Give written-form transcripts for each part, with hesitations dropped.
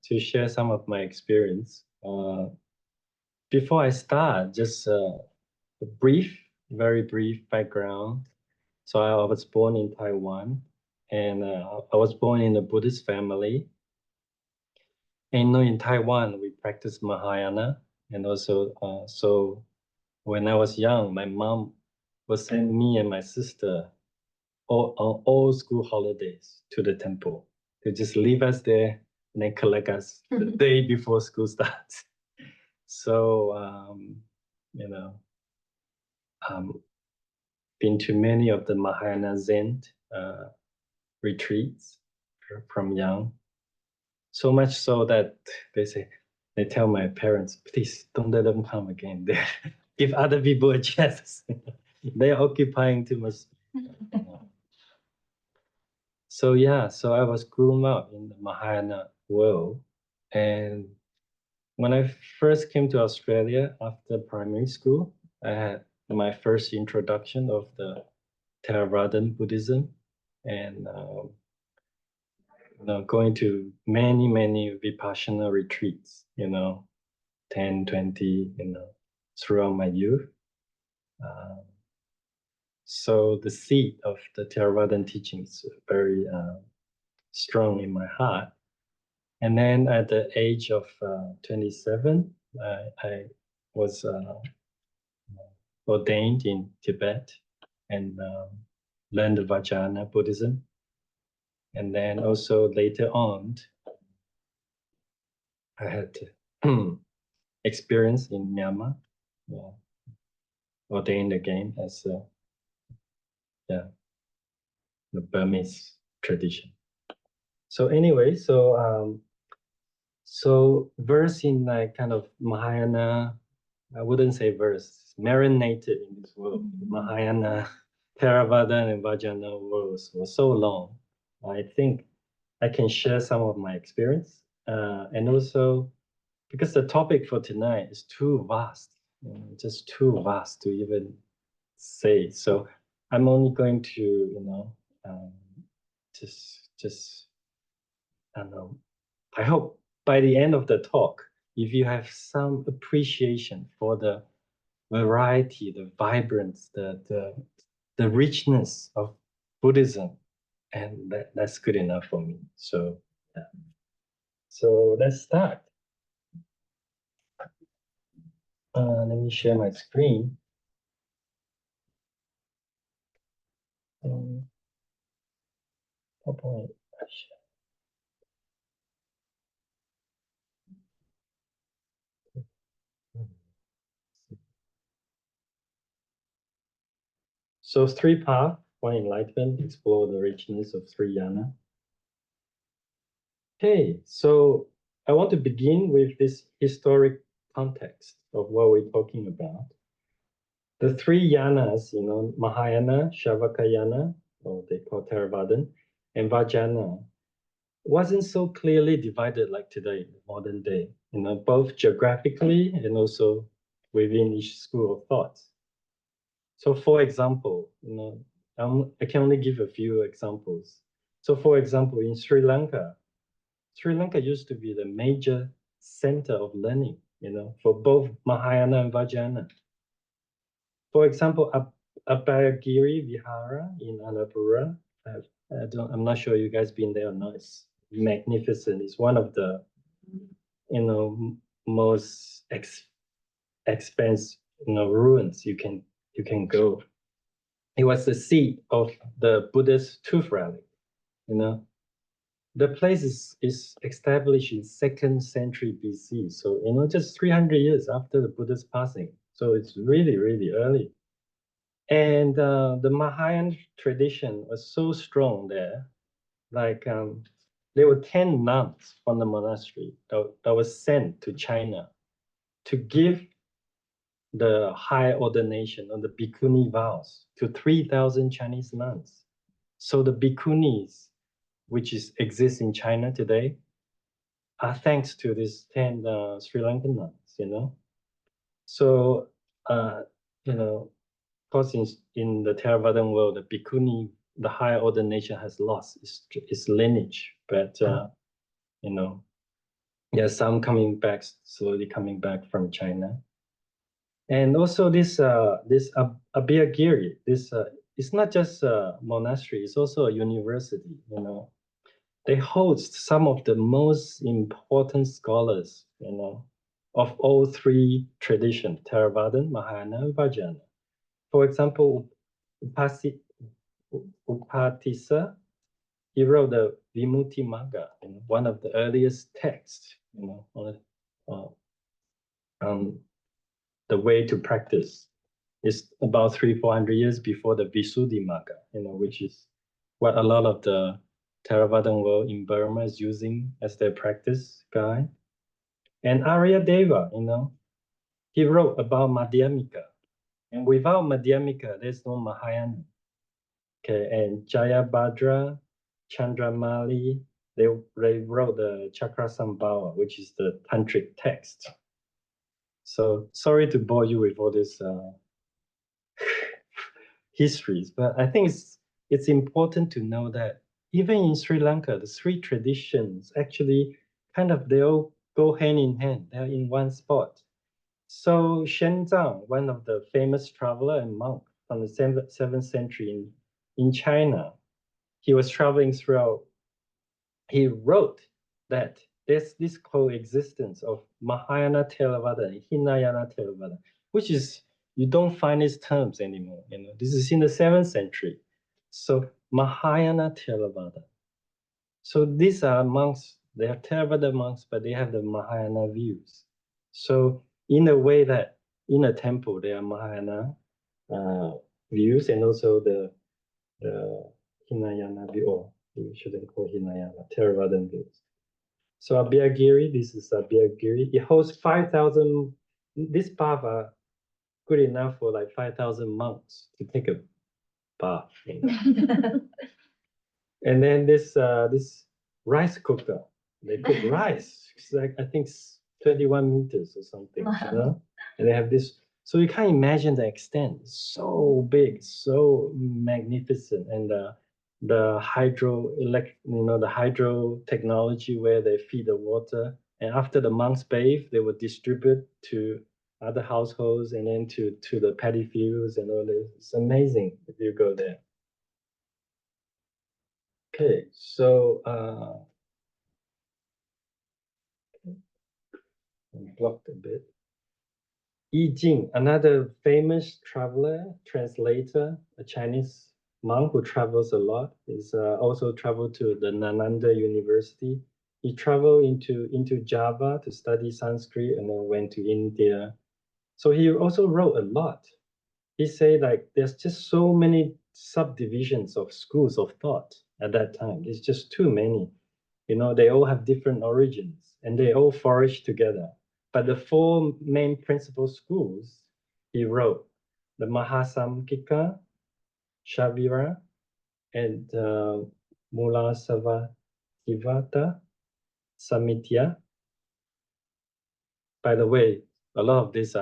to share some of my experience. Before I start, just a very brief background. So I was born in Taiwan, and I was born in a Buddhist family. And in Taiwan, we practice Mahayana, and also, so when I was young, my mom would send me and my sister on all school holidays to the temple to just leave us there and then collect us the day before school starts. So, been to many of the Mahayana Zen retreats from young. So much so that they tell my parents, please don't let them come again. They give other people a chance. They're occupying too much. So I was grown up in the Mahayana world. And when I first came to Australia after primary school, I had my first introduction of the Theravada Buddhism, and going to many Vipassana retreats, 10, 20, throughout my youth. So the seed of the Theravada teachings very strong in my heart. And then at the age of 27, I was ordained in Tibet and learned the Vajrayana Buddhism. And then also later on, I had experience in Myanmar, ordained again as the Burmese tradition. So anyway, so verse in like kind of Mahayana, I wouldn't say verse, marinated in this world. Mahayana, Theravada, and Vajrayana worlds were so long. I think I can share some of my experience. And also, because the topic for tonight is too vast, just too vast to even say. So I'm only going to, just, I don't know, I hope by the end of the talk, if you have some appreciation for the variety, the vibrance, the richness of Buddhism, and that's good enough for me. So, so let's start. Let me share my screen. So 3 paths, 1 enlightenment, explore the richness of Three Yanas. Okay, so I want to begin with this historic context of what we're talking about. The 3 yanas, Mahayana, Shavakayana, or they call Theravada, and Vajrayana, wasn't so clearly divided like today, modern day, both geographically and also within each school of thought. So for example, I can only give a few examples. So for example, in Sri Lanka used to be the major center of learning, for both Mahayana and Vajrayana. For example, Abhayagiri Vihara in Annapurna, I'm not sure you guys been there or not. It's magnificent. It's one of the, most expensive, ruins you can go. It was the seat of the Buddhist Tooth Rally, The place is established in 2nd century BC. So, just 300 years after the Buddha's passing. So it's really, really early. And the Mahayana tradition was so strong there. Like there were 10 nuns from the monastery that was sent to China to give the high ordination of the bhikkhuni vows to 3,000 Chinese nuns. So the bhikkhunis, which exist in China today, are thanks to these 10 Sri Lankan nuns, So, of course, in the Theravada world, the bhikkhuni, the higher ordination has lost its lineage. But, Yeah, some coming back, slowly coming back from China. And also this Abhayagiri, it's not just a monastery, it's also a university, you know. They host some of the most important scholars, you know, of all three traditions, Theravada, Mahayana, and Vajrayana. For example, Upatissa, he wrote the Vimutti Magga, you know, one of the earliest texts, you know, on the way to practice. It's about 300-400 years before the Visuddhimagga, you know, which is what a lot of the Theravadan world in Burma is using as their practice guide. And Aryadeva, you know, he wrote about Madhyamika. And without Madhyamika, there's no Mahayana. Okay, and Jayabhadra, Chandramali, they wrote the Chakrasambhava, which is the tantric text. So sorry to bore you with all this histories, but I think it's important to know that even in Sri Lanka, the three traditions actually kind of they all go hand in hand. They're in one spot. So Shenzang, one of the famous traveler and monk from the 7th century in China, he was traveling throughout. He wrote that there's this coexistence of Mahayana Theravada and Hinayana Theravada, which is you don't find these terms anymore. You know, this is in the 7th century. So Mahayana Theravada. So these are monks, they are Theravada monks, but they have the Mahayana views. So in a way that in a temple, there are Mahayana views and also the Hinayana view, or we shouldn't call Hinayana, Theravadan views. So Abhayagiri, this is Abhayagiri. It hosts 5,000, this bath are good enough for like 5,000 monks to take a bath. You know? And then this rice cooker, they cook rice. It's like I think 21 meters or something, you know. And they have this, so you can't imagine the extent. It's so big, so magnificent, and the the hydro technology where they feed the water, and after the monks bathe, they would distribute to other households and then to the paddy fields and all this. It's amazing if you go there. Okay, so I'm blocked a bit. Yi Jing, another famous traveler, translator, a Chinese monk who travels a lot, is also traveled to the Nalanda University. He traveled into Java to study Sanskrit and then went to India. So he also wrote a lot. He said like there's just so many subdivisions of schools of thought at that time. It's just too many. You know, they all have different origins and they all flourish together. But the four main principal schools he wrote, the Mahasamgika, Shavira, and Mulasavativata, Samitya. By the way, a lot of these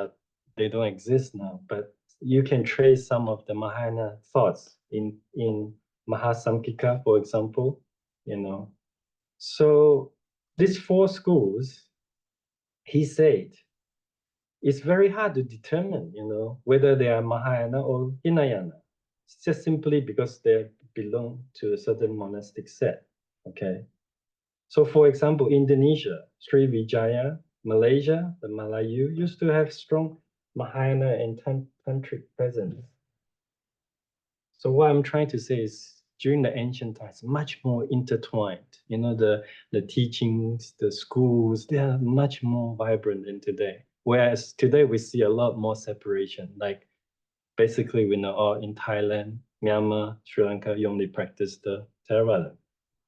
they don't exist now, but you can trace some of the Mahayana thoughts in Mahasamgika, for example, you know. So these four schools, he said, it's very hard to determine, you know, whether they are Mahayana or Hinayana. It's just simply because they belong to a certain monastic set. Okay. So for example, Indonesia, Srivijaya, Malaysia, the Malayu used to have strong Mahayana and tantric presence. So what I'm trying to say is during the ancient times, much more intertwined. You know, the teachings, the schools, they are much more vibrant than today. Whereas today we see a lot more separation. Like basically we know, oh, in Thailand, Myanmar, Sri Lanka, you only practice the Theravada.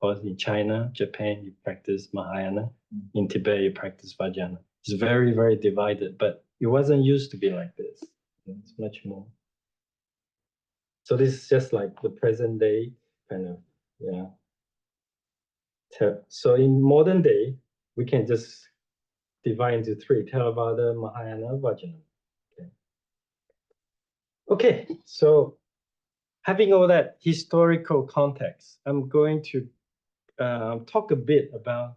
Or in China, Japan, you practice Mahayana. In Tibet, you practice Vajrayana. It's very, very divided, but it wasn't used to be like this. It's much more. So this is just like the present day kind of, yeah. So in modern day, we can just divide into three: Theravada, Mahayana, Vajrayana. Okay. Okay, so having all that historical context, I'm going to talk a bit about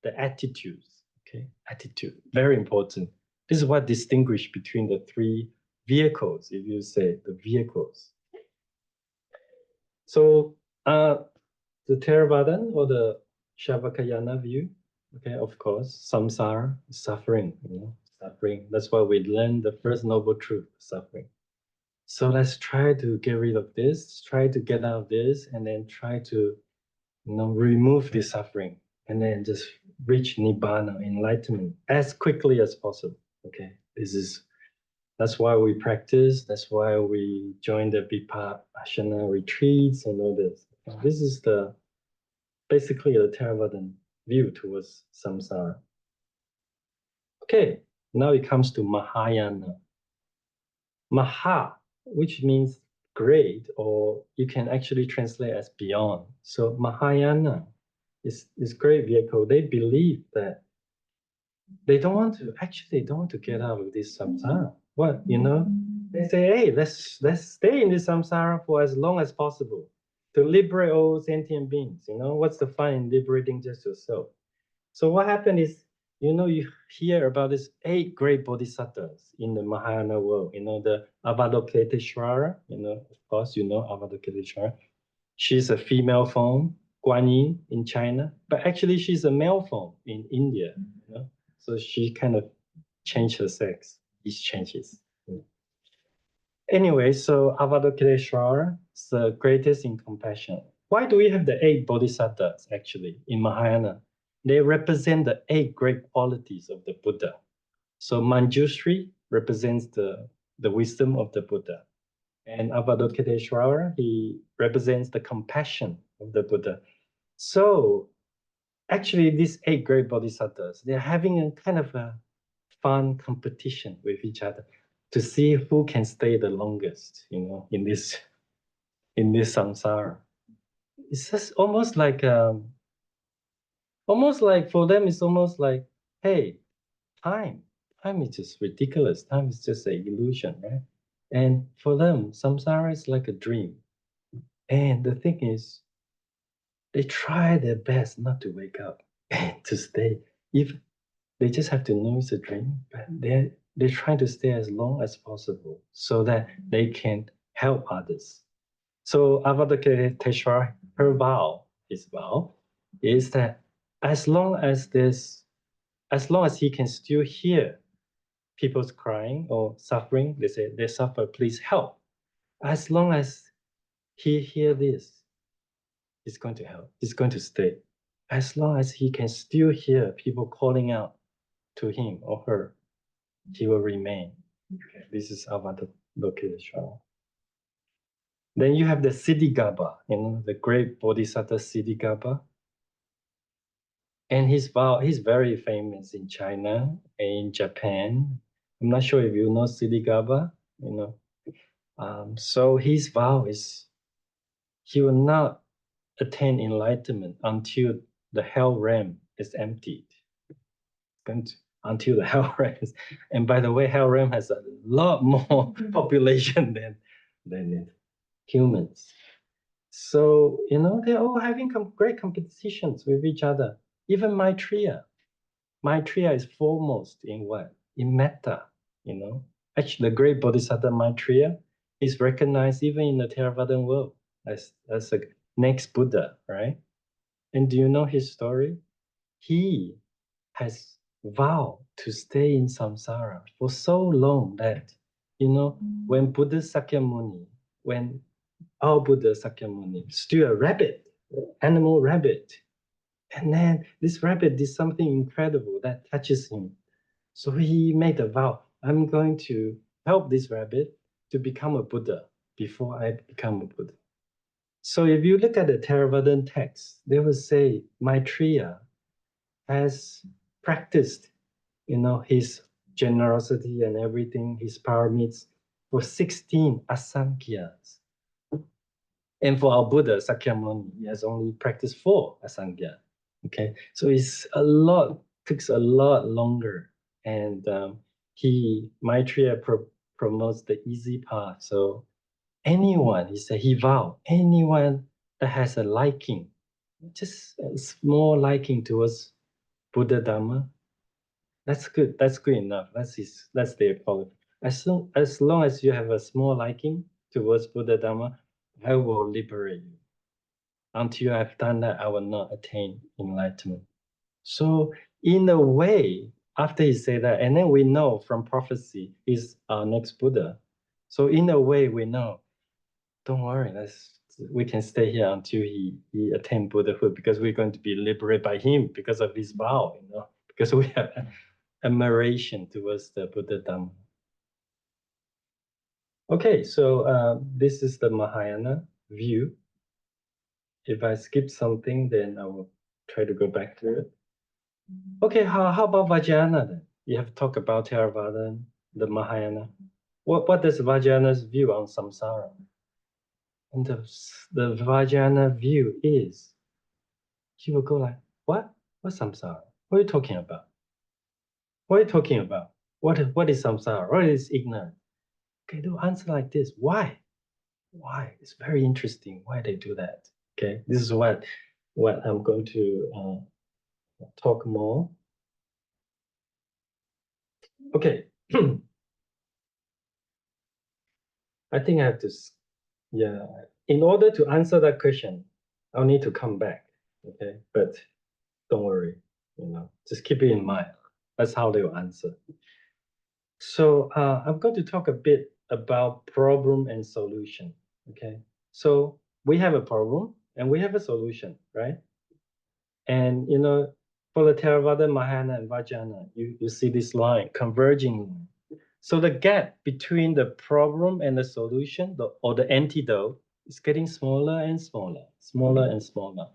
the attitudes. Okay, attitude, very important. This is what distinguishes between the three vehicles, if you say the vehicles. So the Theravada or the Shavakayana view, okay, of course, samsara, suffering, suffering. That's why we learned the first noble truth, suffering. So let's try to get rid of this, try to get out of this, and then try to remove the suffering, and then just reach nibbana, enlightenment, as quickly as possible. Okay, that's why we practice. That's why we join the vipassana retreats and all this. This is basically the Theravadan view towards samsara. Okay, now it comes to Mahayana. Maha, which means great, or you can actually translate as beyond. So Mahayana is great vehicle. They believe that they don't want to get out of this samsara. What, They say, hey, let's stay in this samsara for as long as possible to liberate all sentient beings. What's the fun in liberating just yourself? So what happened is, you hear about these 8 great bodhisattvas in the Mahayana world. The Avalokiteshvara, of course, Avalokiteshvara. She's a female form, Guan Yin in China, but actually she's a male form in India. So she kind of changed her sex. These changes. Anyway, so Avalokiteshvara is the greatest in compassion. Why do we have the 8 bodhisattvas actually in Mahayana? They represent the 8 great qualities of the Buddha. So Manjushri represents the wisdom of the Buddha. And Avalokiteshvara, he represents the compassion of the Buddha. So actually, these 8 great bodhisattvas, they're having a kind of a fun competition with each other to see who can stay the longest, in this samsara. It's just almost like for them, it's almost like, hey, time is just ridiculous. Time is just an illusion, right? And for them, samsara is like a dream. And the thing is, they try their best not to wake up and to stay. If they just have to know it's a dream, but they're trying to stay as long as possible so that they can help others. So Avalokiteshvara, his vow, is that as long as he can still hear people's crying or suffering, they say they suffer, please help. As long as he hear this, he's going to help. He's going to stay. As long as he can still hear people calling out to him or her, he will remain. Okay, this is Avalokiteshvara. Then you have the Siddhigarbha, the great Bodhisattva Siddhigarbha. And his vow, he's very famous in China, in Japan. I'm not sure if you know Siddhigarbha, so his vow is he will not attain enlightenment until the hell realm is emptied. Until the hell realm is, and by the way, hell realm has a lot more population than humans. So, they're all having great competitions with each other. Even Maitreya. Maitreya is foremost in what? In metta, Actually, the great Bodhisattva Maitreya is recognized even in the Theravada world as a next Buddha, right? And do you know his story? He has vowed to stay in samsara for so long that, when Buddha Sakyamuni, when our Buddha Sakyamuni, still a rabbit, animal rabbit. And then this rabbit did something incredible that touches him. So he made a vow, I'm going to help this rabbit to become a Buddha before I become a Buddha. So if you look at the Theravada text, they will say Maitreya has practiced, his generosity and everything, his paramids for 16 asankhya's. And for our Buddha, Sakyamuni, he has only practiced 4 asankhya. Okay, so takes a lot longer. And Maitreya promotes the easy path. So anyone, he vowed, anyone that has a liking, just a small liking towards Buddha Dhamma, That's good. That's good enough. That's their quality. As long as you have a small liking towards Buddha Dharma, I will liberate you. Until I've done that, I will not attain enlightenment. So in a way, after he said that, and then we know from prophecy is our next Buddha. So in a way, we know, don't worry, we can stay here until he attain Buddhahood because we're going to be liberated by him because of his vow, because we have admiration towards the Buddha Dhamma. Okay, so this is the Mahayana view. If I skip something, then I will try to go back to it. Okay, how about Vajrayana then? You have talked about Theravada and the Mahayana. What is Vajrayana's view on samsara? And the Vajrayana view is, he will go like, what? What's samsara? What are you talking about? What are you talking about? What is samsara? What is ignorance? Okay, they'll answer like this. Why? Why? It's very interesting why they do that. Okay, this is what I'm going to talk more. Okay, I think I have to, yeah. In order to answer that question, I'll need to come back. Okay, but don't worry, just keep it in mind. That's how they will answer. So I'm going to talk a bit about problem and solution. Okay, so we have a problem and we have a solution, right? And for the Theravada, Mahayana, and Vajrayana, you see this line converging. So the gap between the problem and the solution, or the antidote, is getting smaller and smaller, smaller and smaller.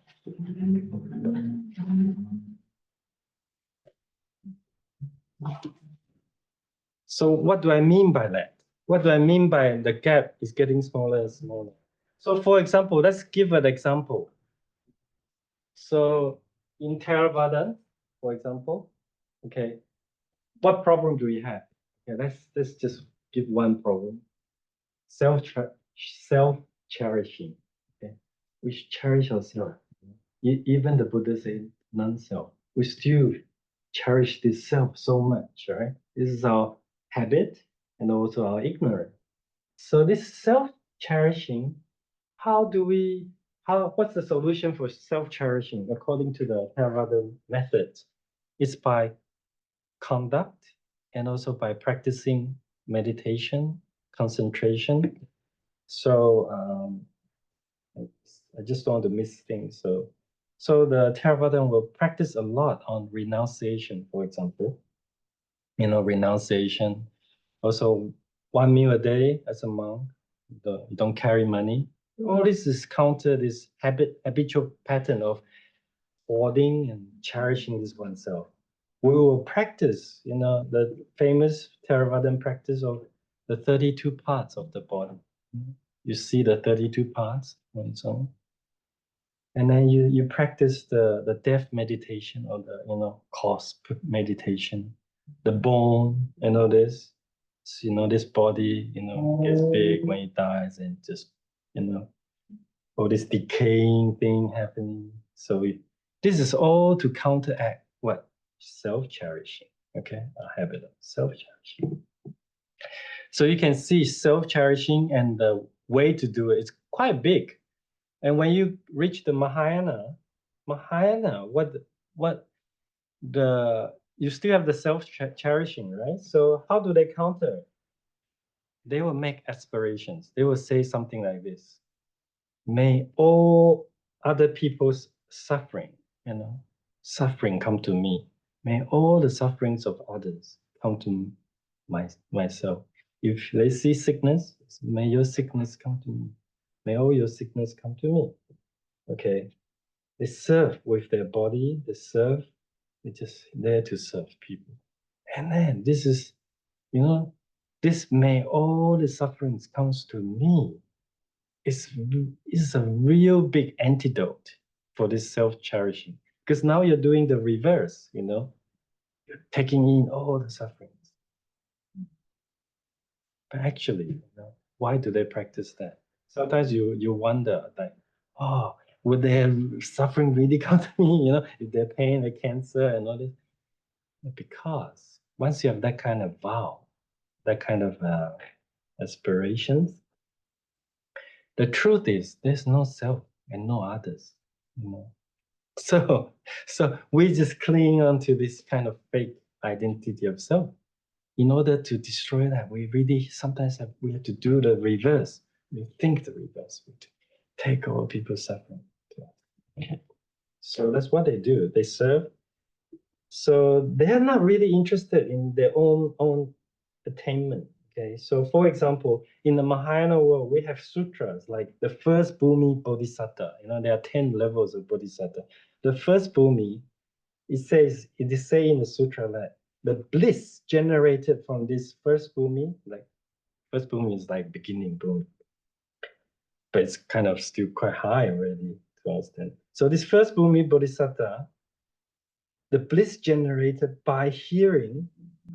So what do I mean by that? What do I mean by the gap is getting smaller and smaller? So for example, let's give an example. So in Theravada, for example, okay, what problem do we have? Okay, let's just give one problem. Self-cherishing. Okay, we cherish ourselves. Even the Buddha said non-self. We still cherish this self so much, right? This is our habit and also our ignorance. So this self-cherishing, what's the solution for self-cherishing according to the Theravada method? It's by conduct and also by practicing meditation, concentration. So I just don't want to miss things. So the Theravada will practice a lot on renunciation, for example. Renunciation. Also, one meal a day as a monk. You don't carry money. All this is counter this habitual pattern of hoarding and cherishing this oneself. We will practice, the famous Theravadan practice of the 32 parts of the body. You see the 32 parts on its own. And then you practice the death meditation or the corpse meditation, the bone and all this. So, this body gets big when it dies and just all this decaying thing happening. So this is all to counteract what? Self-cherishing. Okay, a habit of self-cherishing. So you can see self-cherishing and the way to do it is quite big. And when you reach the Mahayana, you still have the self-cherishing, right? So how do they counter it? They will make aspirations. They will say something like this: may all other people's suffering come to me. May all the sufferings of others come to myself. If they see sickness, may your sickness come to me. May all your sickness come to me. Okay. They serve with their body, they're just there to serve people. And then this may all the sufferings comes to me. It's a real big antidote for this self-cherishing. Because now you're doing the reverse, you're taking in all the sufferings. But actually, why do they practice that? Sometimes you wonder, like, oh, would their suffering really come to me? If they're pain, the cancer, and all this. Because once you have that kind of vow, that kind of aspirations, the truth is there's no self and no others. You know? So we just cling on to this kind of fake identity of self. In order to destroy that, we really sometimes we have to do the reverse. We think the reverse. We take all people's suffering. Okay. So that's what they do. They serve. So they're not really interested in their own attainment. Okay. So for example, in the Mahayana world, we have sutras like the first Bhumi Bodhisattva. You know, there are 10 levels of Bodhisattva. The first Bhumi, it is say in the sutra that the bliss generated from this first Bhumi, like first Bhumi is like beginning Bhumi, but it's kind of still quite high already to understand. So this first Bhumi Bodhisattva, the bliss generated by hearing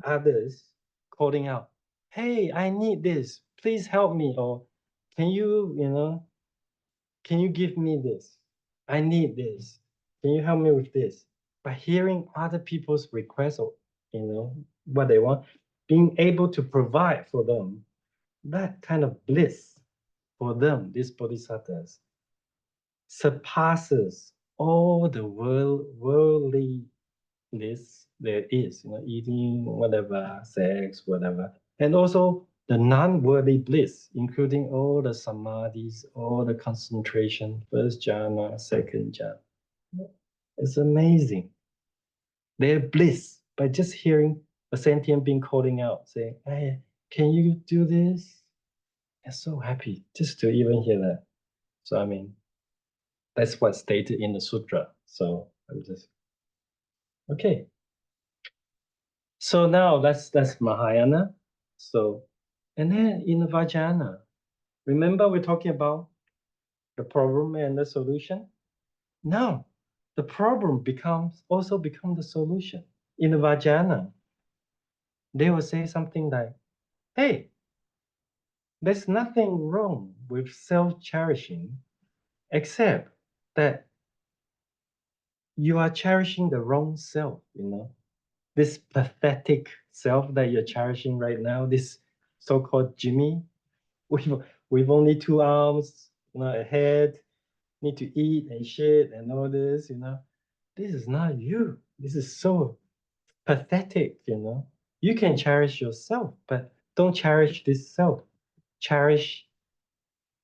others calling out, "Hey, I need this. Please help me." Or can you give me this? I need this. Can you help me with this? By hearing other people's requests or what they want, being able to provide for them, that kind of bliss for them, these bodhisattvas, surpasses all the worldliness there is, eating, whatever, sex, whatever, and also the non-worldly bliss, including all the samadhis, all the concentration, first jhana, second jhana. It's amazing. Their bliss by just hearing a sentient being calling out, saying, "Hey, can you do this?" They're so happy just to even hear that. So I mean, that's what's stated in the sutra. So I'm just okay. So now that's Mahayana. So and then in the Vajrayana, remember we're talking about the problem and the solution? Now the problem also becomes the solution. In the Vajrayana, they will say something like, "Hey, there's nothing wrong with self-cherishing, except that you are cherishing the wrong self, This pathetic self that you're cherishing right now, this so-called Jimmy, with, with only two arms, a head, need to eat and shit and all this. This is not you. This is so pathetic. You can cherish yourself, but don't cherish this self. Cherish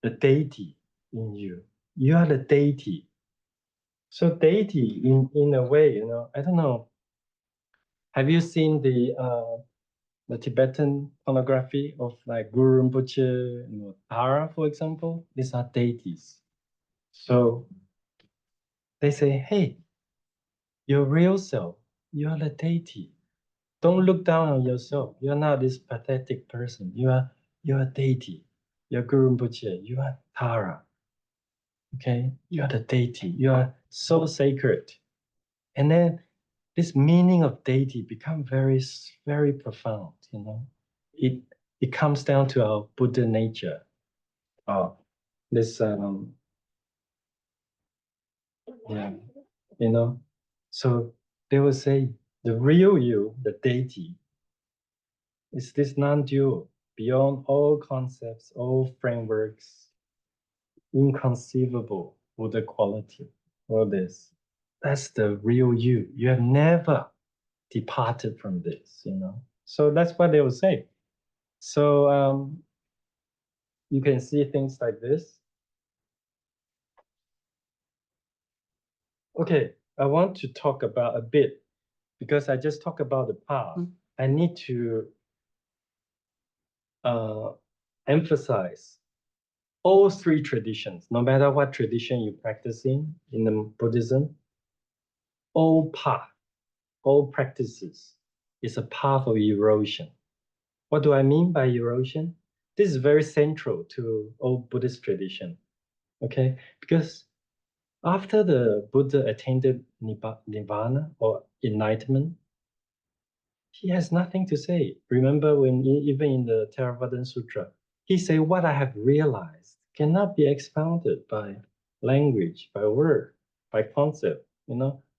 the deity in you. You are the deity. So deity, in a way, I don't know. Have you seen the Tibetan pornography of like Guru Rinpoche, Tara, for example? These are deities. So they say, "Hey, your real self, you are the deity. Don't look down on yourself. You're not this pathetic person. You're a deity. You're Guru Rinpoche. You are Tara. Okay, you are the deity. You are so sacred." And then this meaning of deity become very, very profound. It it comes down to our Buddha nature. Oh, this yeah, you know. So they will say the real you, the deity, is this non-dual, beyond all concepts, all frameworks, inconceivable Buddha quality. All this. That's the real you. You have never departed from this. So that's what they will say. So you can see things like this. Okay, I want to talk about a bit because I just talked about the past. I need to uh, emphasize all three traditions, no matter what tradition you practice in the Buddhism, all path, all practices is a path of erosion. What do I mean by erosion? This is very central to all Buddhist tradition. Okay, because after the Buddha attained nirvana or enlightenment, he has nothing to say. Remember when even in the Theravada Sutra, he said, "What I have realized cannot be expounded by language, by word, by concept.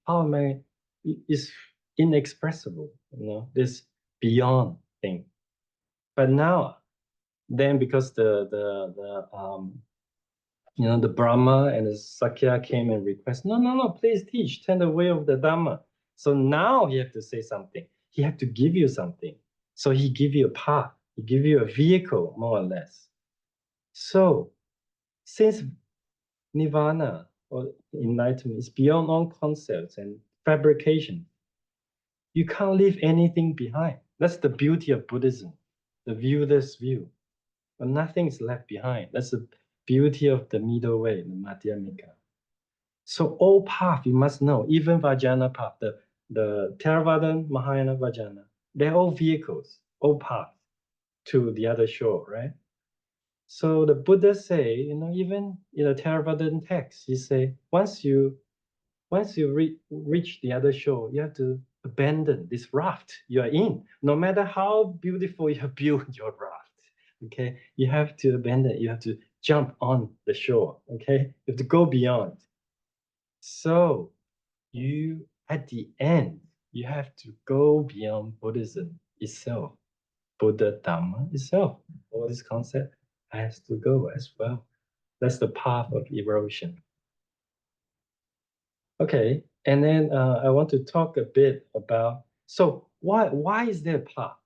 How am I? It's inexpressible. this beyond thing. But now, then because the Brahma and the Sakya came and request, no, please teach, turn the way of the Dhamma. So now he have to say something. He have to give you something. So he give you a path. He give you a vehicle, more or less. So since Nirvana or enlightenment is beyond all concepts and fabrication, you can't leave anything behind. That's the beauty of Buddhism, the viewless view. But nothing is left behind. That's the beauty of the middle way, the Madhyamika. So all path you must know, even Vajrayana path, the Theravada, Mahayana, Vajrayana, they're all vehicles, all paths to the other shore, right? So the Buddha say, even in the Theravada text, he say, once you reach the other shore, you have to abandon this raft you are in. No matter how beautiful you have built your raft, okay, you have to abandon it. You have to jump on the shore, okay? You have to go beyond. So you, at the end, you have to go beyond Buddhism itself, Buddha Dhamma itself. All this concept has to go as well. That's the path of erosion. Okay, and then I want to talk a bit about, so why is there a path?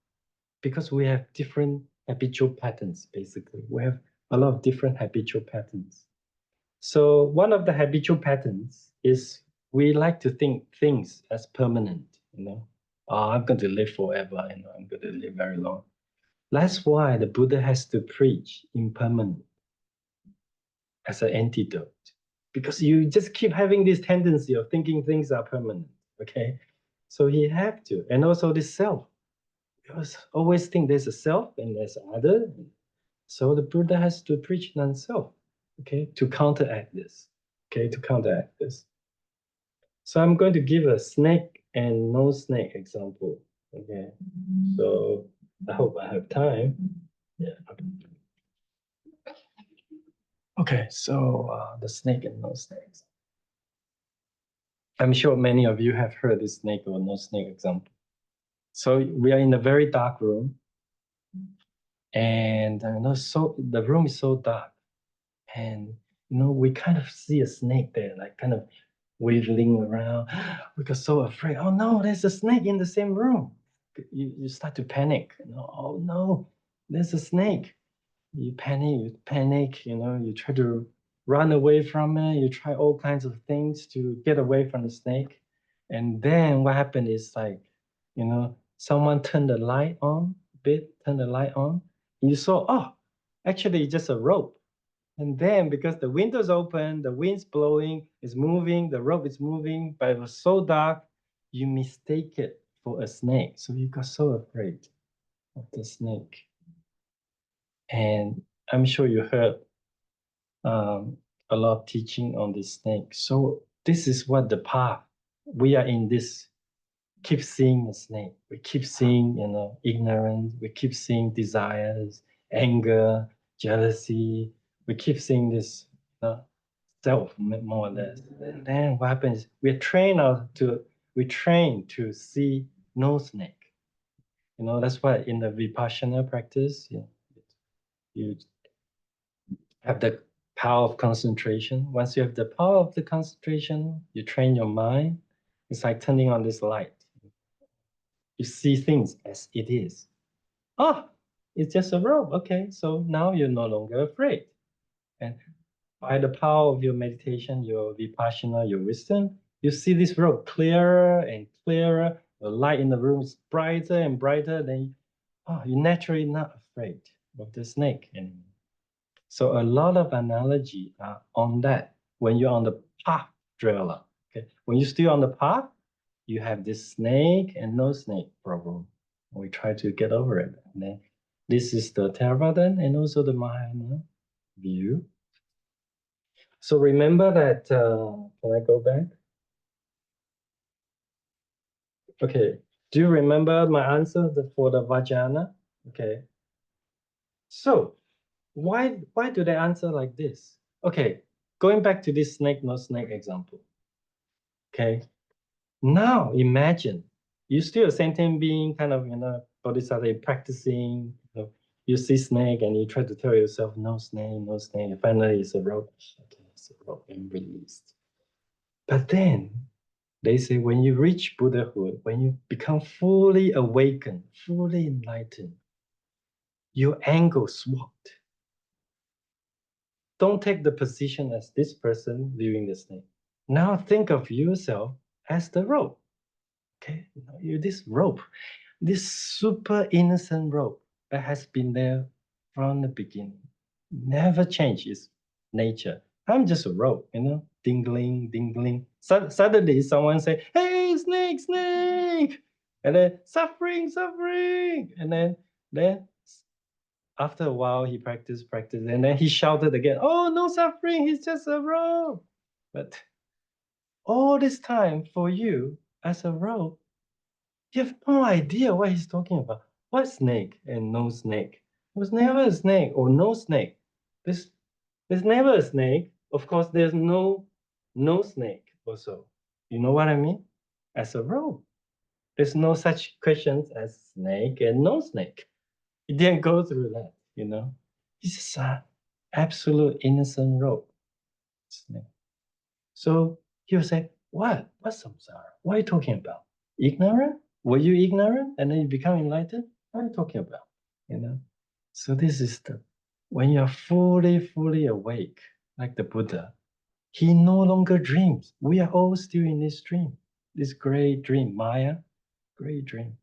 Because we have different habitual patterns, basically. We have a lot of different habitual patterns. So one of the habitual patterns is we like to think things as permanent. Oh, I'm going to live forever, I'm going to live very long. That's why the Buddha has to preach impermanent as an antidote. Because you just keep having this tendency of thinking things are permanent, okay? So he have to. And also this self. You always think there's a self and there's other. So the Buddha has to preach non-self, okay, to counteract this, okay, to counteract this. So I'm going to give a snake and no snake example, okay? So I hope I have time. Yeah. Okay, so the snake and no snakes. I'm sure many of you have heard this snake or no snake example. So we are in a very dark room, and so the room is so dark, and we kind of see a snake there, like kind of wiggling around. We got so afraid. Oh no, there's a snake in the same room. You start to panic. Oh no, there's a snake. You panic. You try to run away from it. You try all kinds of things to get away from the snake. And then what happened is like, someone turned the light on, turn the light on. You saw, oh, actually it's just a rope. And then because the window's open, the wind's blowing, it's moving, the rope is moving, but it was so dark, you mistake it for a snake. So you got so afraid of the snake. And I'm sure you heard a lot of teaching on this snake. So this is what the path. We are in this, keep seeing the snake. We keep seeing, ignorance. We keep seeing desires, anger, jealousy. We keep seeing this self, more or less. And then what happens? We train to see no snake. That's why in the Vipassana practice, you have the power of concentration. Once you have the power of the concentration, you train your mind. It's like turning on this light. You see things as it is. Oh, it's just a rope. Okay, so now you're no longer afraid. And by the power of your meditation, your vipassana, your wisdom, you see this rope clearer and clearer. The light in the room is brighter and brighter. Then, you're naturally not afraid of the snake anymore. So a lot of analogy are on that. When you're on the path, traveler, okay? When you're still on the path, you have this snake and no snake problem. We try to get over it. And then this is the Theravada and also the Mahayana view. So remember that, can I go back? Okay, do you remember my answer for the Vajrayana? Okay. So why do they answer like this? Okay, going back to this snake, no snake example. Okay, now imagine you're still a sentient being, kind of, bodhisattva practicing. You see snake and you try to tell yourself, no snake, no snake. Finally, it's a rope. Okay, it's a rope and released. But then they say when you reach Buddhahood, when you become fully awakened, fully enlightened, your angle swapped. Don't take the position as this person viewing the snake. Now think of yourself as the rope. Okay, you're this rope, this super innocent rope that has been there from the beginning, never changed its nature. I'm just a rope, dingling, dingling. Suddenly someone say, hey, snake, snake. And then suffering, suffering. And then after a while, he practiced, and then he shouted again, oh, no suffering, he's just a rope. But all this time for you as a rope, you have no idea what he's talking about. What snake and no snake? There was never a snake or no snake. There's never a snake. Of course, there's no snake also. You know what I mean? As a rope. There's no such questions as snake and no snake. It didn't go through that, It's just an absolute innocent rope. Snake. So he'll say, what? What's samsara? What are you talking about? Ignorant? Were you ignorant and then you become enlightened? What are you talking about? So this is when you're fully awake, like the Buddha, he no longer dreams. We are all still in this dream, this great dream, Maya, great dream.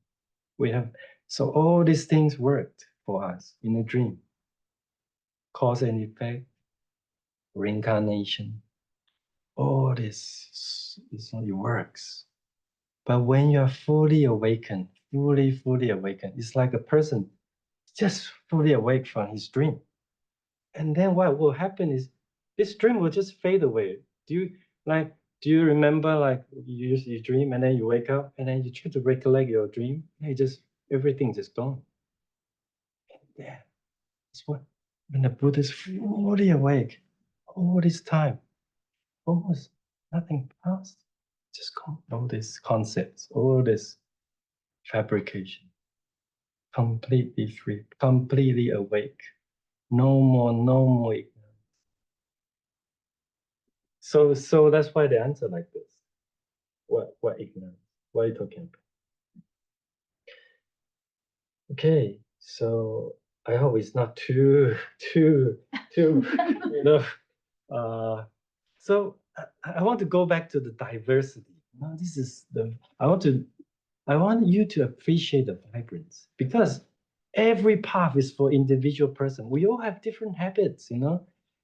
So all these things worked for us in a dream. Cause and effect, reincarnation, all this, it works. But when you are fully awakened, fully awakened, it's like a person just fully awake from his dream. And then what will happen is this dream will just fade away. Do you remember like you dream and then you wake up and then you try to recollect your dream? And everything just gone. And that's what when the Buddha is fully awake, all this time, almost nothing passed. Just all these concepts, all this fabrication, completely free, completely awake. No more ignorance. So that's why they answer like this. What ignorance? What are you talking about? Okay, so I hope it's not too so I want to go back to the diversity. This is I want you to appreciate the vibrance because every path is for individual person. We all have different habits,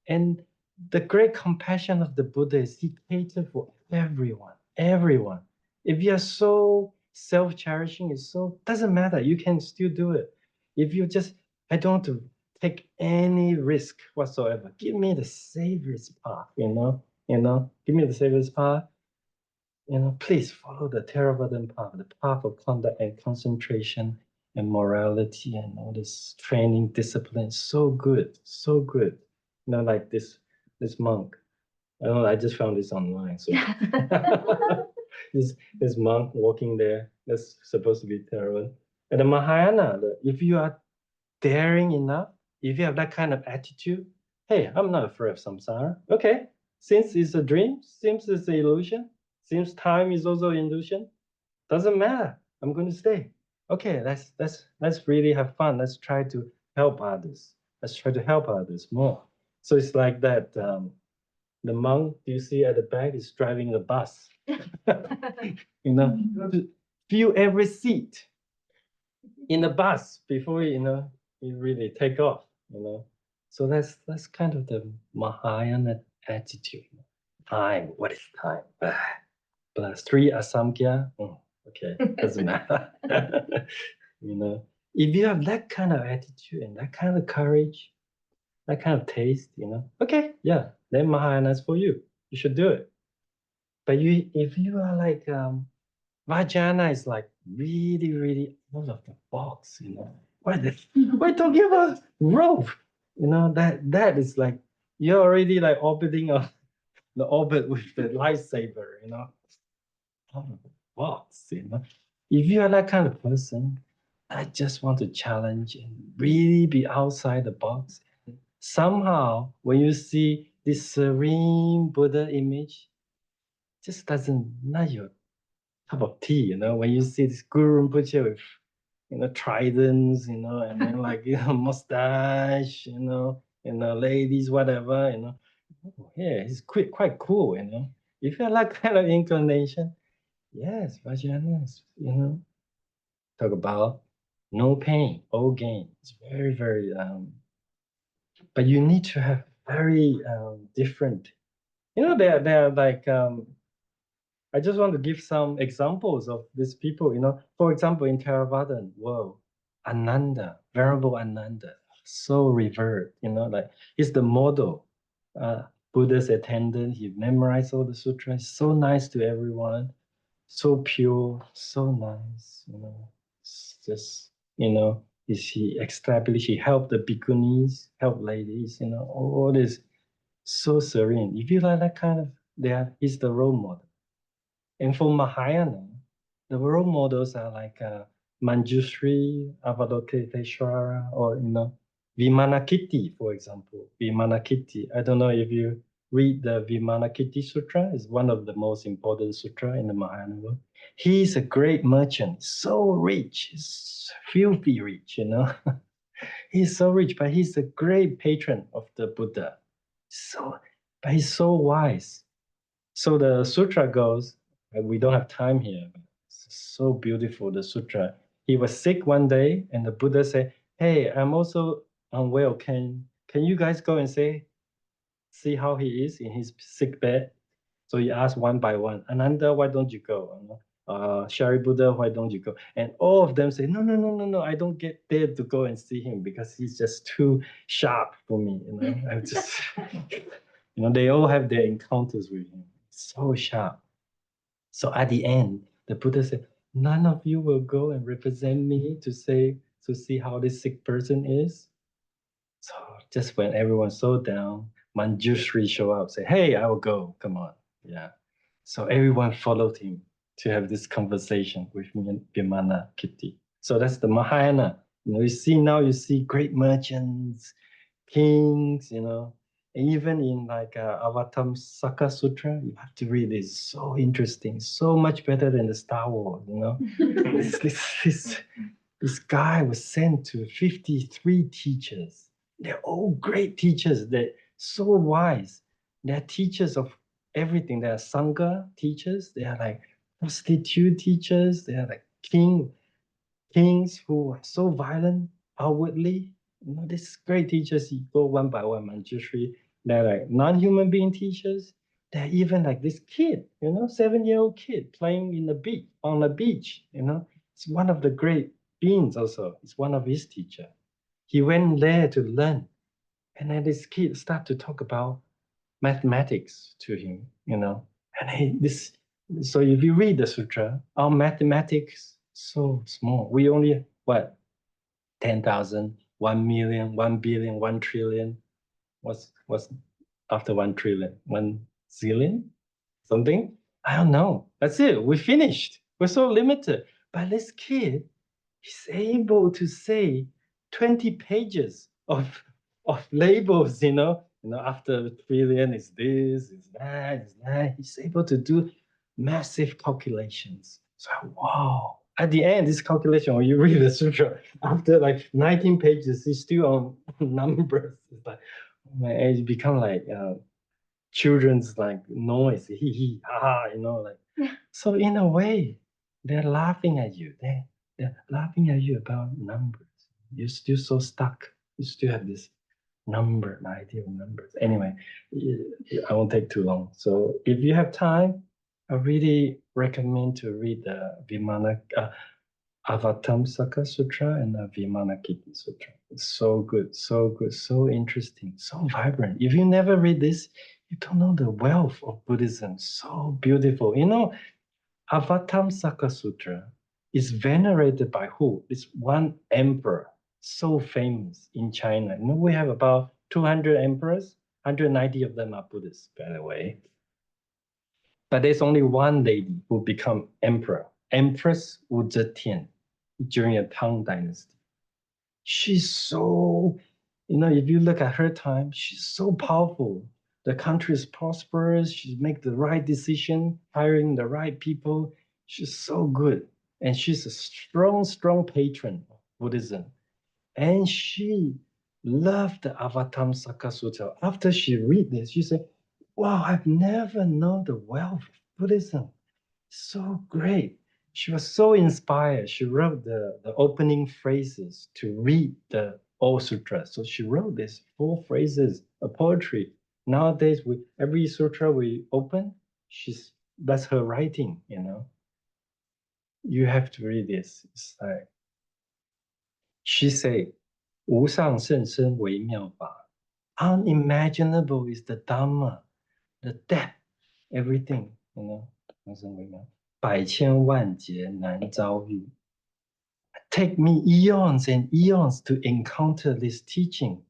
and the great compassion of the Buddha is he catered for everyone, everyone. If you are so self-cherishing, doesn't matter. You can still do it. If you just, I don't want to take any risk whatsoever. Give me the safest path, give me the safest path. Please follow the Theravada path, the path of conduct and concentration and morality and all this training discipline. So good, so good. Like this monk. I don't know, I just found this online. So this monk walking there, that's supposed to be Theravada. And the Mahayana, if you are daring enough, if you have that kind of attitude, hey, I'm not afraid of samsara. Okay, since it's a dream, since it's an illusion, since time is also illusion, doesn't matter. I'm going to stay. Okay, let's really have fun. Let's try to help others. Let's try to help others more. So it's like that. The monk you see at the back is driving the bus. Feel every seat in the bus before you really take off. So that's kind of the Mahayana attitude. Time. What is time? Plus 3 asamkhya. Okay, doesn't matter. If you have that kind of attitude and that kind of courage, that kind of taste, okay, yeah, then Mahayana is for you. You should do it. But if you are like Vajrayana is like really out of the box, What are you talking about? Rope, that is like you're already like orbiting on the orbit with the lightsaber, out of the box, If you are that kind of person, I just want to challenge and really be outside the box. Somehow, when you see this serene Buddha image, just doesn't not your cup of tea, you know. When you see this Guru Rinpoche with, you know, tridents, you know, and then like, you know, mustache, you know, ladies, whatever, you know. Oh, yeah, he's quite cool, you know. If you have that kind of inclination, yes, Vajrayana, you know, talk about no pain, all gain. It's very, very, but you need to have very different, you know, they're like, I just want to give some examples of these people, you know. For example, in Theravada world, Ananda, Venerable Ananda, so revered, you know, like he's the model. Buddha's attendant, he memorized all the sutras, so nice to everyone, so pure, so nice, you know. It's just, you know, is he established, he helped the bhikkhunis, helped ladies, you know, all this so serene. If you like that kind of, he's the role model. And for Mahayana, the role models are like Manjushri, Avalokiteshvara, or you know, Vimanakiti, for example. Vimanakiti. I don't know if you read the Vimanakiti Sutra. It's one of the most important sutra in the Mahayana world. He's a great merchant, so rich, he's filthy rich, you know. He's so rich, but he's a great patron of the Buddha. So, but he's so wise. So the sutra goes, and we don't have time here. But it's so beautiful, the sutra. He was sick one day, and the Buddha said, "Hey, I'm also unwell. Can you guys go and see how he is in his sick bed?" So he asked one by one, Ananda, why don't you go? Shari Buddha, why don't you go? And all of them say, no, no, no, no, no, I don't get there to go and see him because he's just too sharp for me. You know, I just, you know, they all have their encounters with him. So sharp. So at the end, the Buddha said, none of you will go and represent me to see how this sick person is. So just when everyone's so down, Manjushri show up, say, hey, I will go. Come on. Yeah. So everyone followed him to have this conversation with me and Vimana Kitty. So that's the Mahayana. You know, you see great merchants, kings, you know, and even in like Avatam Saka Sutra, you have to read it. It's so interesting, so much better than the Star Wars, you know. This guy was sent to 53 teachers. They're all great teachers. They're so wise. They're teachers of everything. They are Sangha teachers. They are like prostitute teachers. They are like kings who are so violent outwardly. You know, these great teachers, you go one by one, Manjushri, they're like non-human being teachers. They're even like this kid, you know, 7-year-old kid playing in the beach on the beach, you know. It's one of the great beings also. It's one of his teacher. He went there to learn. And then this kid start to talk about mathematics to him, you know. And so if you read the sutra, our mathematics so small. We only what 10,000, 1,000,000, 1,000,000,000, 1,000,000,000,000. What's after 1,000,000,000,000? 1 zillion? Something? I don't know. That's it. We finished. We're so limited. But this kid is able to say 20 pages of labels, you know. You know, after trillion is this, is that, is that. He's able to do massive calculations. So wow. At the end, this calculation, when you read the sutra, after like 19 pages, he's still on numbers. It's like, man, it become like children's like noise, hee ha ha, you know, like. So in a way, they're laughing at you. They're laughing at you about numbers. You're still so stuck. You still have this number, the idea of numbers. Anyway, I won't take too long. So if you have time, I really recommend to read the Vimana Avatamsaka Sutra and the Vimanakiti Sutra. It's so good, so good, so interesting, so vibrant. If you never read this, you don't know the wealth of Buddhism. So beautiful. You know, Avatamsaka Sutra is venerated by who? It's one emperor, so famous in China. You know, we have about 200 emperors, 190 of them are Buddhists, by the way. But there's only one lady who become emperor. Empress Wu Zetian during the Tang Dynasty. She's so, if you look at her time, she's so powerful. The country is prosperous. She make the right decision, hiring the right people. She's so good. And she's a strong, strong patron of Buddhism. And she loved the Avatamsaka Sutta. After she read this, she said, wow, I've never known the wealth of Buddhism. So great. She was so inspired. She wrote the opening phrases to read the old sutra. So she wrote these 4 phrases of poetry. Nowadays, every sutra we open, that's her writing, You have to read this. It's like, she said, 无上甚深微妙法. Unimaginable is the Dhamma, the depth, everything, 深深微妙. 百千万劫难遭遇. Take me eons and eons to encounter this teaching.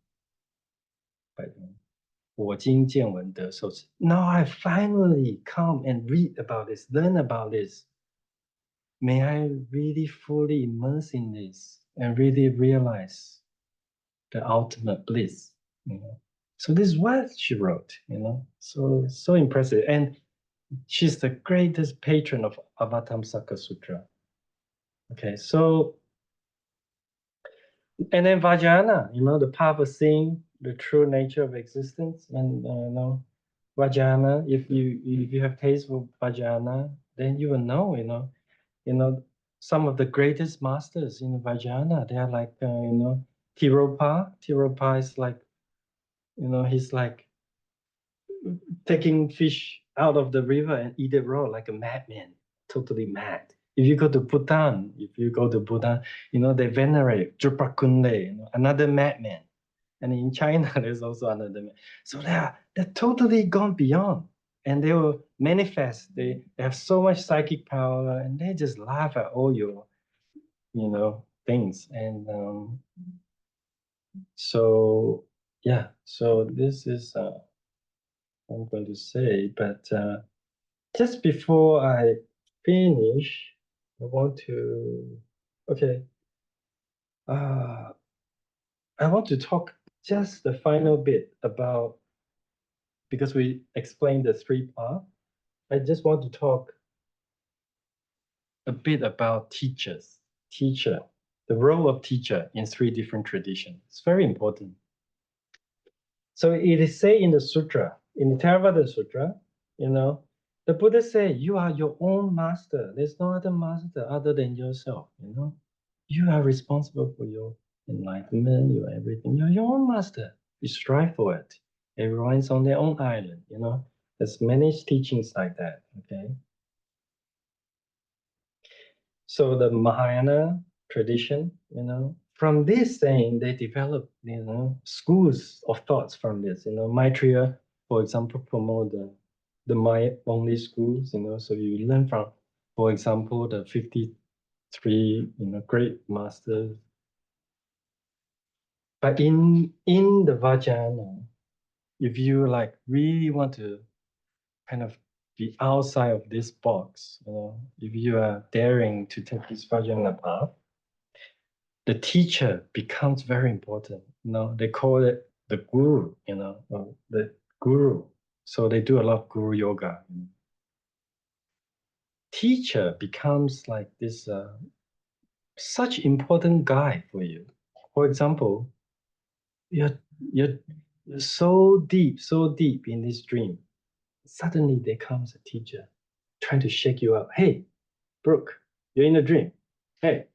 我今见闻得受持. Now I finally come and read about this, learn about this. May I really fully immerse in this and really realize the ultimate bliss. So this is what she wrote, so impressive. And she's the greatest patron of Avatamsaka Sutra. Okay, so, and then Vajrayana, the path of seeing the true nature of existence. And Vajrayana, if you have taste for Vajrayana, then you will know, some of the greatest masters in Vajrayana, they are like, Tiropa. Tiropa is like, he's like taking fish out of the river and eat it raw like a madman, totally mad. If you go to Bhutan, they venerate Drupakunle, another madman. And in China, there's also another man. So they're totally gone beyond. And they will manifest. They have so much psychic power, and they just laugh at all your, things. And so, yeah. So this is I'm going to say, but just before I finish, I want to, okay, I want to talk just the final bit about, because we explained the 3 parts, I just want to talk a bit about teacher, the role of teacher in 3 different traditions. It's very important. So it is said in the sutra, in the Theravada Sutra, the Buddha said, you are your own master. There's no other master other than yourself, You are responsible for your enlightenment, your everything. You're your own master. You strive for it. Everyone's on their own island, There's many teachings like that, okay? So the Mahayana tradition, from this saying, they develop, schools of thoughts from this. Maitreya, for example, promote the Maya only schools, so you learn from, for example, the 53, great masters. But in the Vajrayana, if you really want to kind of be outside of this box, if you are daring to take this Vajrayana path, the teacher becomes very important. They call it the guru, the guru. So they do a lot of guru yoga. Teacher becomes like this such important guide for you. For example, you're so deep in this dream. Suddenly there comes a teacher trying to shake you up. Hey, Brooke, you're in a dream. Hey,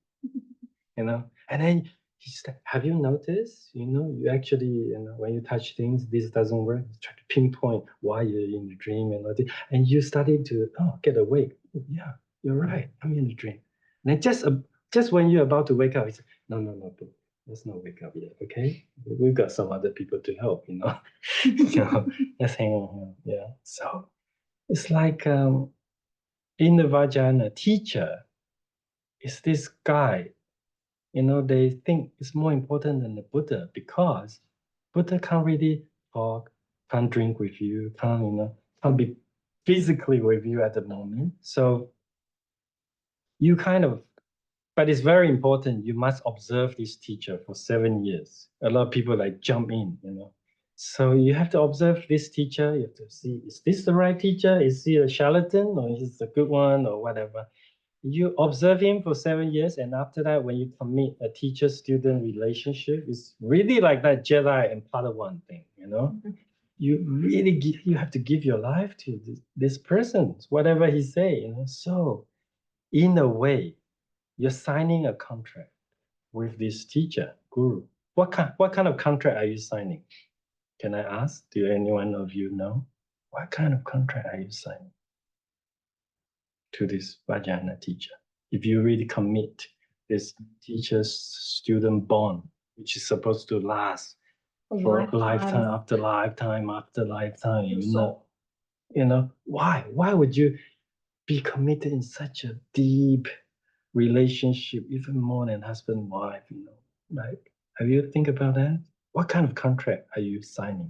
and then he said, have you noticed, you actually, when you touch things, this doesn't work. Try to pinpoint why you're in the dream and you started to get awake. Yeah, you're right. I'm in the dream. And then just when you're about to wake up, he said, no, Brooke, let's not wake up yet, okay? We've got some other people to help, let's hang on here. Yeah. So it's like in the Vajrayana, teacher is this guy. They think it's more important than the Buddha because Buddha can't really talk, can't drink with you, can't be physically with you at the moment. So you kind of, but it's very important. You must observe this teacher for 7 years. A lot of people like jump in, you know. So you have to observe this teacher. You have to see, is this the right teacher? Is he a charlatan or is he a good one or whatever? You observe him for 7 years, and after that, when you commit a teacher-student relationship, it's really like that Jedi and Padawan thing, you know. You really you have to give your life to this person, whatever he say, you know. So, in a way, you're signing a contract with this teacher, guru. What kind of contract are you signing? Can I ask? Do anyone of you know? What kind of contract are you signing to this Vajrayana teacher? If you really commit this teacher-student bond, which is supposed to last for lifetime after lifetime after lifetime, you know, why would you be committed in such a deep relationship, even more than husband and wife, you know? Like, have you think about that? What kind of contract are you signing?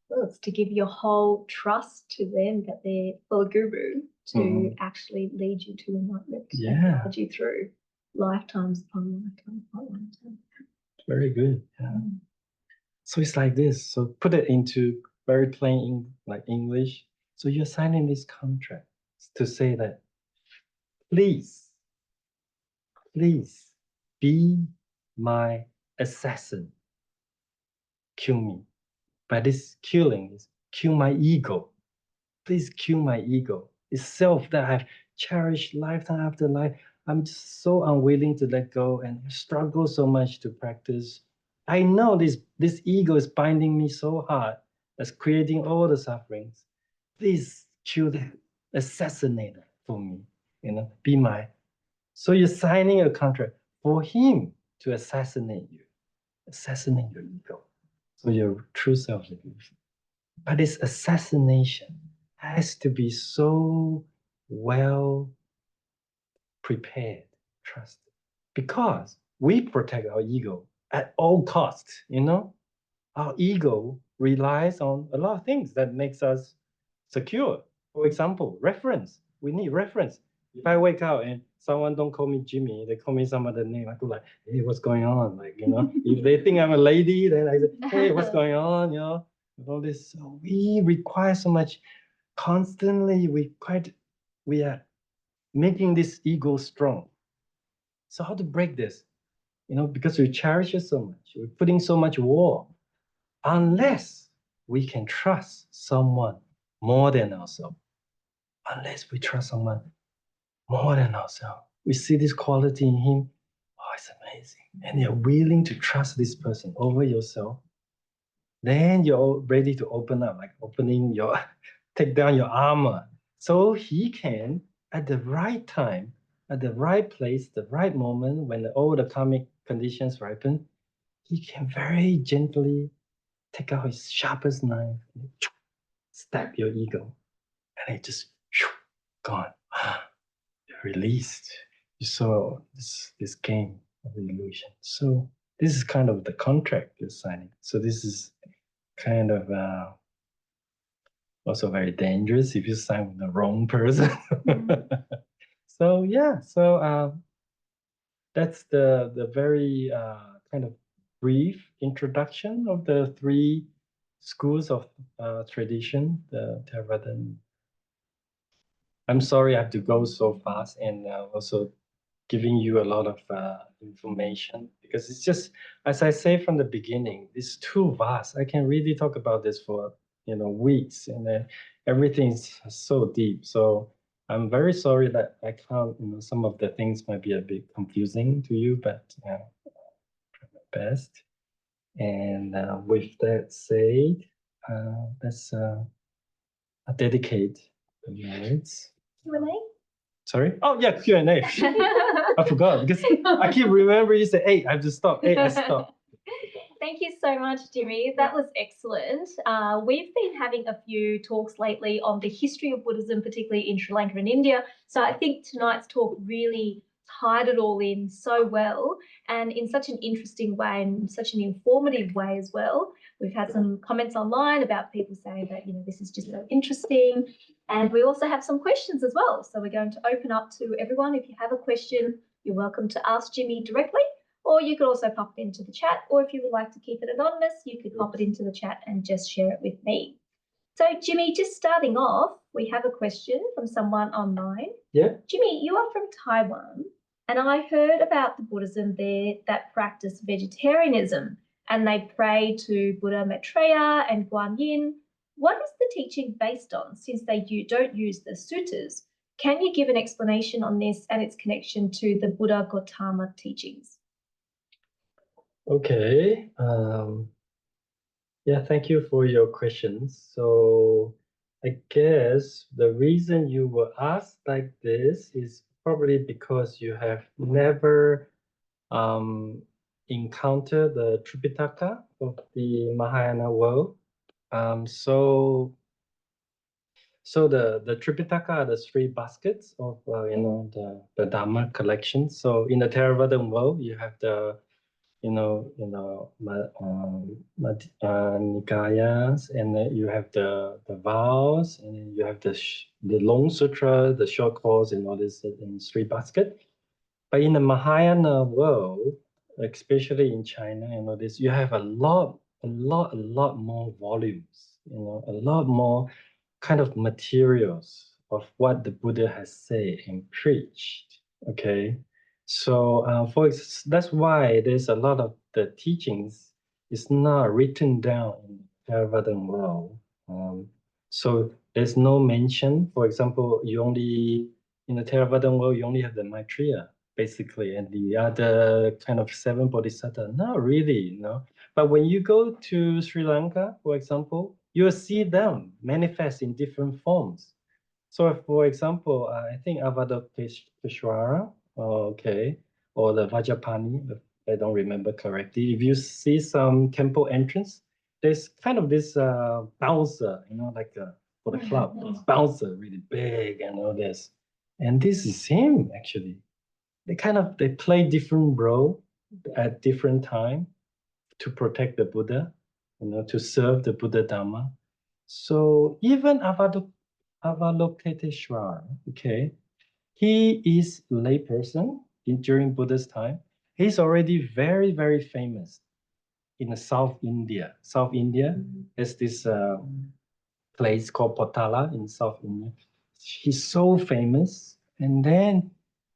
Well, it's to give your whole trust to them, that they're for a guru to actually lead you to enlightenment and guide you through lifetimes upon lifetime upon lifetime. Very good. Yeah. So it's like this. So put it into very plain like English. So you're signing this contract to say that, please be my assassin. Kill me. But this killing is kill my ego. Please kill my ego. It's self that I've cherished lifetime after life. I'm just so unwilling to let go and struggle so much to practice. I know this ego is binding me so hard, that's creating all the sufferings. Please kill that, assassinate it for me. You know, be my. So you're signing a contract for him to assassinate you, assassinate your ego. So your true self. But this assassination has to be so well prepared, trusted, because we protect our ego at all costs, you know? Our ego relies on a lot of things that makes us secure. For example, reference. We need reference. If I wake up and someone don't call me Jimmy, they call me some other name, I go like, hey, what's going on? Like, you know, if they think I'm a lady, then I say, hey, what's going on? You know, all this. So we require so much constantly. We are making this ego strong. So how to break this? You know, because we cherish it so much, we're putting so much war. Unless we can trust someone more than ourselves, unless we trust someone more than ourselves, we see this quality in him. Oh, it's amazing. And you're willing to trust this person over yourself. Then you're ready to open up, like opening your, take down your armor. So he can, at the right time, at the right place, the right moment, when all the karmic conditions ripen, he can very gently take out his sharpest knife, and stab your ego, and it just gone. You're released. You saw this game of the illusion. So this is kind of the contract you're signing. So this is kind of also very dangerous if you sign with the wrong person. So yeah, so that's the very kind of brief introduction of the three schools of tradition, the Theravada. I'm sorry I have to go so fast and also giving you a lot of information, because it's just, as I say from the beginning, it's too vast. I can really talk about this for weeks, and everything's so deep. So I'm very sorry that I can't. Some of the things might be a bit confusing to you, but try my best. And with that said, let's dedicate the minutes. Q&A? Sorry? Oh, yeah, Q&A. I forgot because I keep remembering you say, hey, I have to stop. Hey, I stop. Thank you so much, Jimmy. That was excellent. We've been having a few talks lately on the history of Buddhism, particularly in Sri Lanka and India. So I think tonight's talk really tied it all in so well, and in such an interesting way and such an informative way as well. We've had some comments online about people saying that, this is just so interesting. And we also have some questions as well. So we're going to open up to everyone. If you have a question, you're welcome to ask Jimmy directly, or you could also pop it into the chat. Or if you would like to keep it anonymous, you could pop it into the chat and just share it with me. So Jimmy, just starting off, we have a question from someone online. Yeah. Jimmy, you are from Taiwan, and I heard about the Buddhism there that practice vegetarianism, and they pray to Buddha Maitreya and Guan Yin. What is the teaching based on, since they don't use the suttas? Can you give an explanation on this and its connection to the Buddha Gautama teachings? Okay. Yeah, thank you for your questions. So I guess the reason you were asked like this is probably because you have never encountered the Tripitaka of the Mahayana world. So the Tripitaka are the three baskets of the Dharma collection. So in the Theravada world, you have the Nikayas, and then you have the vows, and then you have the long sutra, the short course, and all this in three basket. But in the Mahayana world, especially in China, you have a lot more volumes, a lot more kind of materials of what the Buddha has said and preached. Okay. So that's why there's a lot of the teachings is not written down in the Theravada world. So there's no mention. For example, in the Theravada world, you only have the Maitreya, basically, and the other kind of seven bodhisattvas. Not really, But when you go to Sri Lanka, for example, you'll see them manifest in different forms. So, for example, I think Avalokiteshvara, okay, or the Vajrapani, if I don't remember correctly. If you see some temple entrance, there's kind of this bouncer, like for the club, bouncer, really big and all this. And this is him, actually. They play different role at different time to protect the Buddha, to serve the Buddha Dhamma. So even Avalokiteshvara, okay, he is a layperson during Buddha's time. He's already very, very famous in the South India. South India is this place called Potala in South India. He's so famous. And then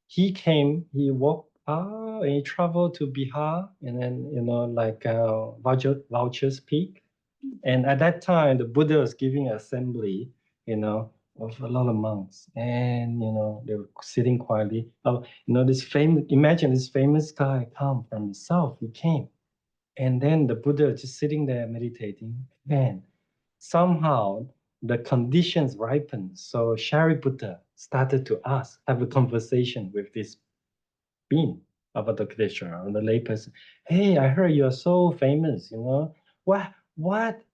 he walked and he traveled to Bihar, and then, Vulture's Peak. And at that time, the Buddha was giving an assembly, of a lot of monks. And, they were sitting quietly. Imagine this famous guy come from the south, he came. And then the Buddha just sitting there meditating. And somehow the conditions ripened. So Shariputra started to have a conversation with this being, Avalokiteshvara, the layperson. Hey, I heard you are so famous, What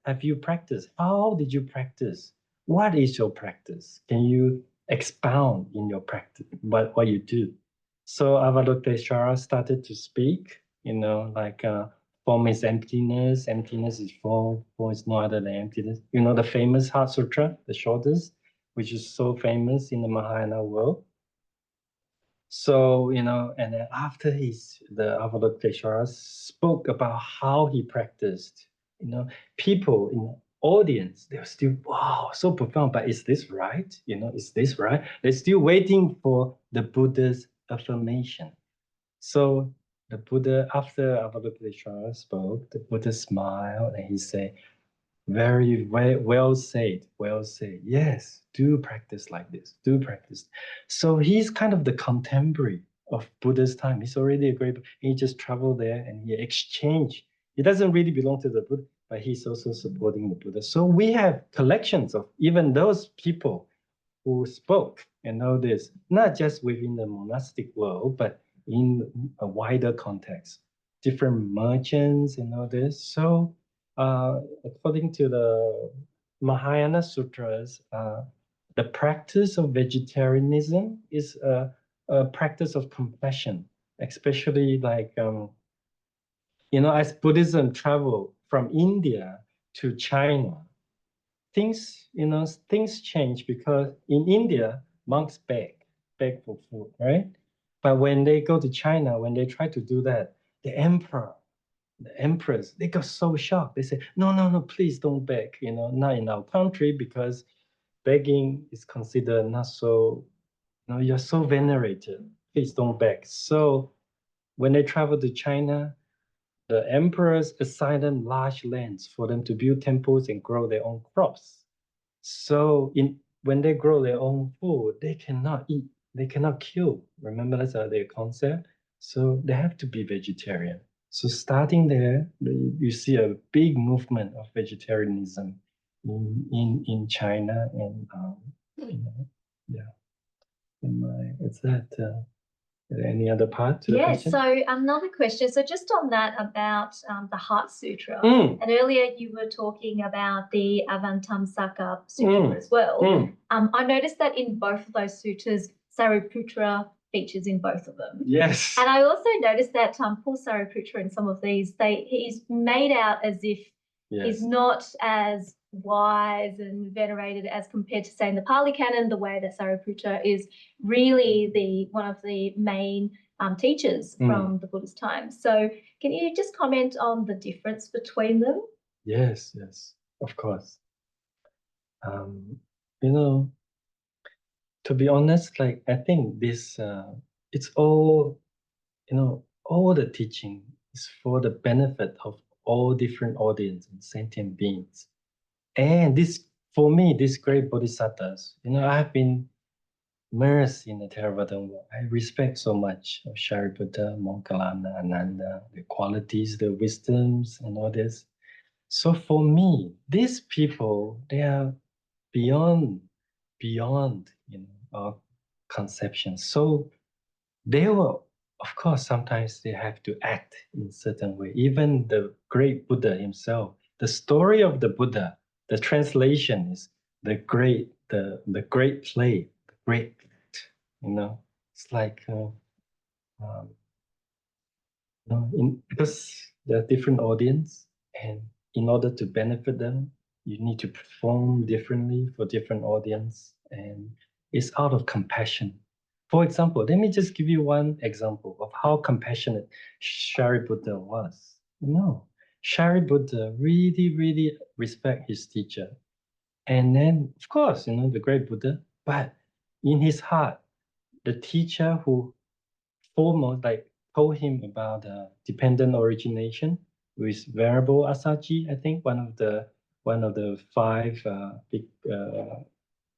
have you practiced? How did you practice? What is your practice? Can you expound in your practice, what you do? So Avalokiteshvara started to speak, form is emptiness, emptiness is form is no other than emptiness. The famous Heart Sutra, the shortest, which is so famous in the Mahayana world. So, and then after the Avalokiteshvara spoke about how he practiced, people in the audience, they were still, wow, so profound, but is this right? Is this right? They're still waiting for the Buddha's affirmation. So the Buddha, after Avalokiteshvara spoke, the Buddha smiled and he said, very well said, well said. Yes, do practice like this, do practice. So he's kind of the contemporary of Buddha's time. He's already a great, he just traveled there and he exchanged. He doesn't really belong to the Buddha, but he's also supporting the Buddha. So we have collections of even those people who spoke and all this, not just within the monastic world, but in a wider context, different merchants and all this. So according to the Mahayana sutras, the practice of vegetarianism is a practice of compassion, especially as Buddhism traveled from India to China, things, things change because in India, monks beg for food, right? But when they go to China, when they try to do that, the emperor, the empress, they got so shocked. They say, no, no, no, please don't beg, not in our country because begging is considered not so, you're so venerated. Please don't beg. So when they travel to China, the emperors assign them large lands for them to build temples and grow their own crops. So when they grow their own food, they cannot eat, they cannot kill. Remember, that's their concept. So they have to be vegetarian. So starting there, you see a big movement of vegetarianism in China and yeah. Is there any other part to the Yes, question? so another question. So just on that about the Heart Sutra, Mm. and earlier you were talking about the Avantamsaka Sutra as well. Mm. I noticed that in both of those sutras, Sariputra features in both of them. Yes. And I also noticed that Paul Sariputra in some of these, he's made out as if he's not as wise and venerated as compared to, say, in the Pali Canon, the way that Sariputra is really one of the main teachers from the Buddhist times. So can you just comment on the difference between them? Yes, of course. To be honest, like I think this, it's all, all the teaching is for the benefit of all different audience and sentient beings. And this, for me, these great bodhisattvas, I've been immersed in the Theravada world. I respect so much of Shariputra, Moggallana, Ananda, the qualities, the wisdoms, and all this. So for me, these people, they are beyond, our conception. So they will, of course, sometimes they have to act in certain way. Even the great Buddha himself, the story of the Buddha, the translation is the great play, the great act. It's like because there are different audience, and in order to benefit them, you need to perform differently for different audience, and it's out of compassion. For example, let me just give you one example of how compassionate Shariputra was. Shariputra really, really respect his teacher. And then, of course, the great Buddha, but in his heart, the teacher who foremost told him about dependent origination with Venerable Asaji, I think one of the five big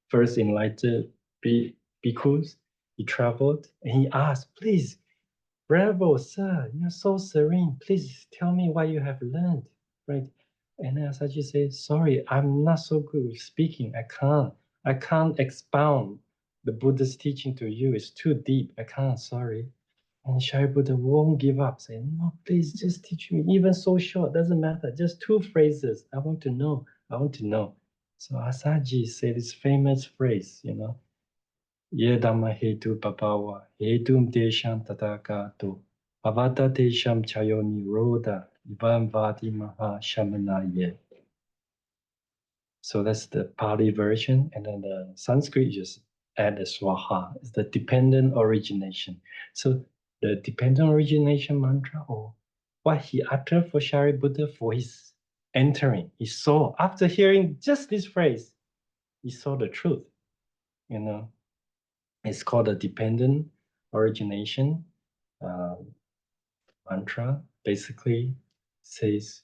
first enlightened bhikkhus. He traveled and he asked, please, Venerable Sir, you're so serene. Please tell me what you have learned, right? And then Asaji said, sorry, I'm not so good with speaking. I can't expound the Buddha's teaching to you. It's too deep. I can't, sorry. And Shariputra won't give up, saying, no, please just teach me. Even so short, doesn't matter. Just two phrases. I want to know. I want to know. So Asaji said this famous phrase, Ye Dhamma Hetu Bhavawa, Hetum Desham Tathagato, Bhavata Desham Chayo Nirodha, Ivam Vadi Maha Shamana Ye. So that's the Pali version. And then the Sanskrit just add the Swaha. It's the dependent origination. So the dependent origination mantra, or what he uttered for Shariputra for his entering, he saw, after hearing just this phrase, he saw the truth. It's called a dependent origination mantra. Basically says,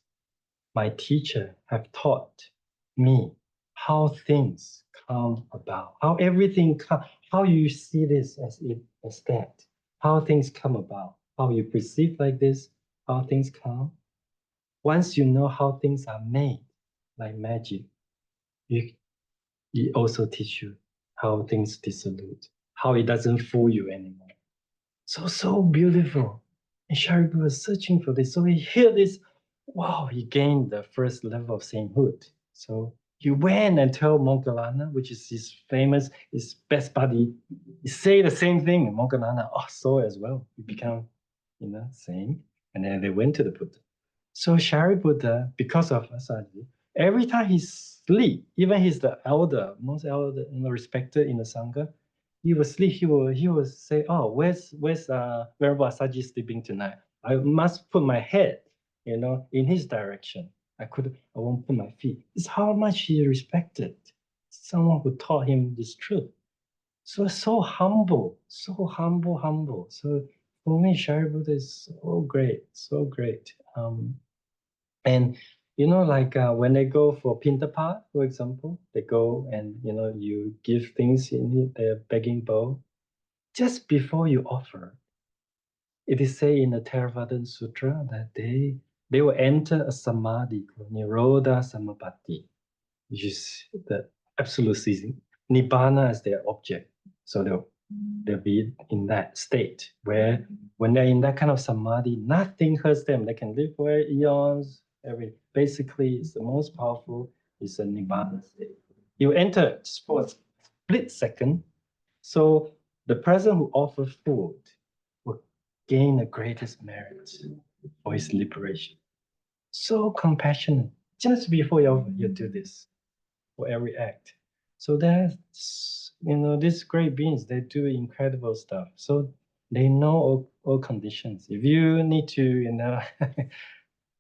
my teacher have taught me how things come about, how everything how you see this as that, how things come about, how you perceive like this, how things come. Once you know how things are made, like magic, it also teach you how things dissolute, how it doesn't fool you anymore. So beautiful. And Shariputra was searching for this. So he heard this. Wow, he gained the first level of sainthood. So he went and told Moggallana, which is his best buddy. He say the same thing. And Moggallana saw as well. He became, saint. And then they went to the Buddha. So Shariputra, because of Asaji, every time he sleep, even he's the elder, most elder, respected in the Sangha, he will sleep, he will say, oh, where's Venerable Asaji sleeping tonight? I must put my head, in his direction. I won't put my feet. It's how much he respected someone who taught him this truth. So humble, so humble. So for me, Shariputra is so great, so great. And like when they go for Pintapat, for example, they go and you give things in their begging bowl. Just before you offer, it is said in the Theravada Sutra that they will enter a samadhi called Nirodha Samapatti, which is the absolute ceasing. Nibbana is their object. So they'll be in that state where when they're in that kind of samadhi, nothing hurts them. They can live for eons. Basically, it's the most powerful is a nibbana state. You enter just for a split second. So the person who offers food will gain the greatest merit for his liberation. So compassionate. Just before you do this for every act. So that's, these great beings, they do incredible stuff. So they know all conditions. If you need to,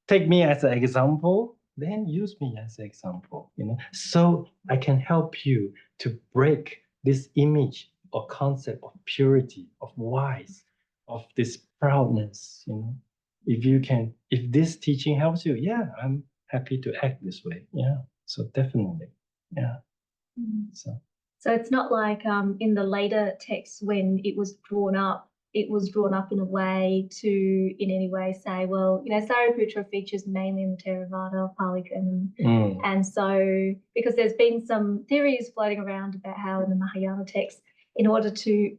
take me as an example, then use me as an example, so I can help you to break this image or concept of purity, of wise, of this proudness, if this teaching helps you, yeah, I'm happy to act this way. Yeah. So definitely. Yeah. So it's not like in the later texts when it was drawn up in a way to in any way say, well, Sariputra features mainly in the Theravada, Pali Canon. And so because there's been some theories floating around about how in the Mahayana text, in order to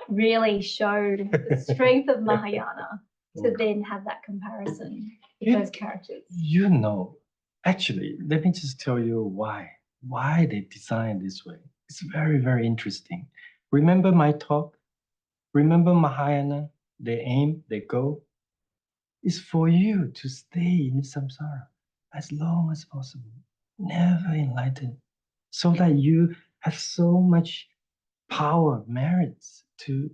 really show the strength of Mahayana, to then have that comparison with those characters. Actually, let me just tell you why they designed this way. It's very, very interesting. Remember my talk? Remember Mahayana? They aim, they go. It's for you to stay in samsara as long as possible, never enlightened, so that you have so much power, merits to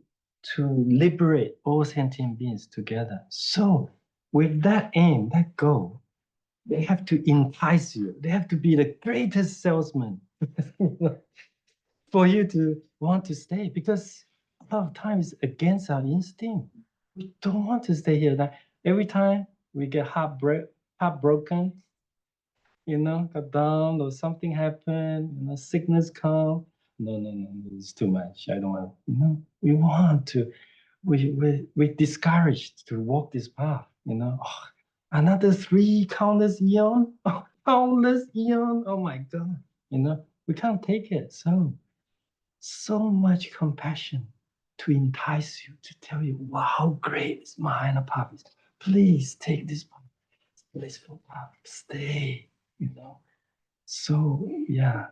liberate all sentient beings together. So with that aim, that goal, they have to entice you. They have to be the greatest salesman for you to want to stay, because a lot of times it's against our instinct. We don't want to stay here. Like every time we get heartbroken, got down or something happened, sickness come. No, it's too much. I don't want. We want to. We discouraged to walk this path. Oh, another 3 countless eon. Oh, countless eon. Oh my God. We can't take it. So much compassion to entice you, to tell you, wow, how great is Mahayana path is. Please take this path, blissful path, stay, So, yeah,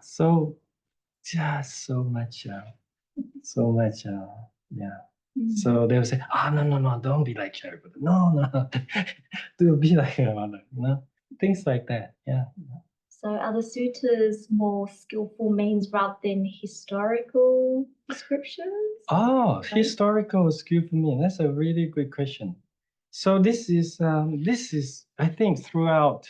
just so much, yeah. So they'll say, no, don't be like Shariputra. No, do be like your mother, things like that, yeah. So are the suttas more skillful means rather than historical descriptions? Oh, historical skillful means. That's a really good question. So this is I think throughout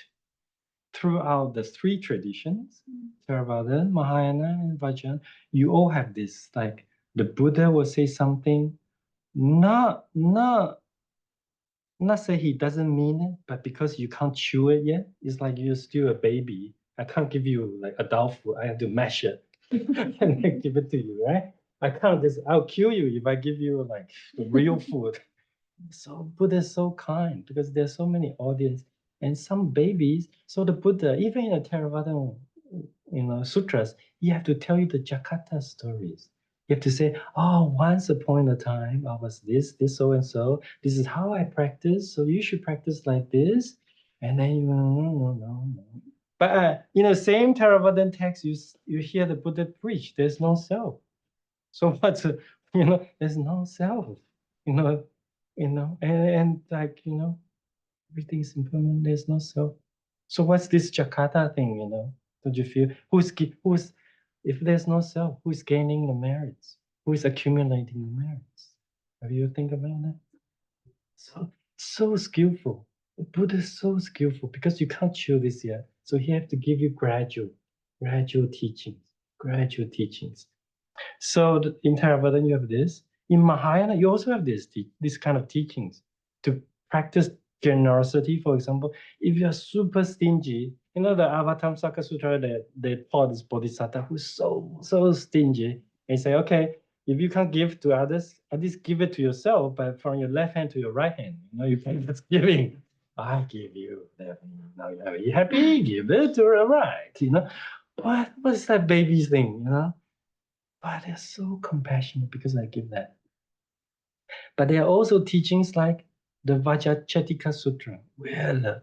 the 3 traditions, Theravada, Mahayana, and Vajrayana, you all have this. Like the Buddha will say something, not say he doesn't mean it, but because you can't chew it yet, it's like you're still a baby. I can't give you like adult food. I have to mash it and then give it to you, right? I'll kill you if I give you like real food. So Buddha is so kind because there's so many audience and some babies. So the Buddha, even in the Theravada, sutras, you have to tell you the Jakarta stories. You have to say, oh, once upon a time, I was this, so and so. This is how I practice. So you should practice like this. And then you, no. But, same Theravada text, you hear the Buddha preach, there's no self. So what's, there's no self, and like, Everything is impermanent. There's no self. So what's this Jakarta thing? Don't you feel who's if there's no self, who's gaining the merits? Who is accumulating the merits? Have you think about that? So skillful. The Buddha is so skillful because you can't chew this yet. So he have to give you gradual teachings. So in Theravada you have this. In Mahayana you also have this kind of teachings to practice generosity. For example, if you are super stingy, the Avatamsaka Sutra that they taught this bodhisattva who's so stingy. They say, okay, if you can't give to others, at least give it to yourself, but from your left hand to your right hand. You practice giving. I give you that. Now you're happy, give it to the right. What's that baby thing? But they're so compassionate because I give that. But there are also teachings like the Vajrayana Sutra, where the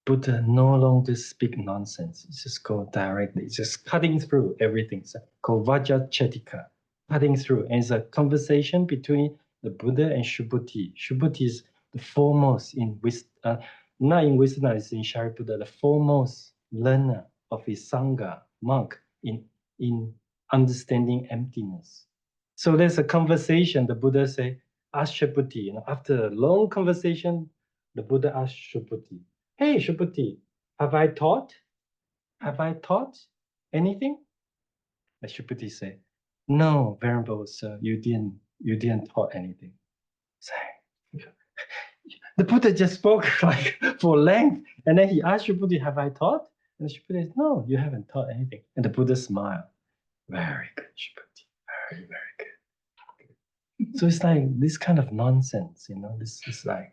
Buddha no longer speak nonsense. It's just go directly. It's just cutting through everything. It's called Vajrayana, cutting through. And it's a conversation between the Buddha and Subhuti. Subhuti is the foremost in wisdom, not in wisdom, it's in Shariputra, the foremost learner of his Sangha, monk, in understanding emptiness. So there's a conversation. The Buddha say, ask Subhuti. After a long conversation, the Buddha asked Subhuti, hey, Subhuti, have I taught? Have I taught anything? The Subhuti say, no, Venerable Sir, you didn't taught anything. Say, the Buddha just spoke like for length, and then he asked Subhuti, have I taught? And the Subhuti said, no, you haven't taught anything. And the Buddha smiled. Very good, Subhuti. Very, very good. So it's like this kind of nonsense, this is like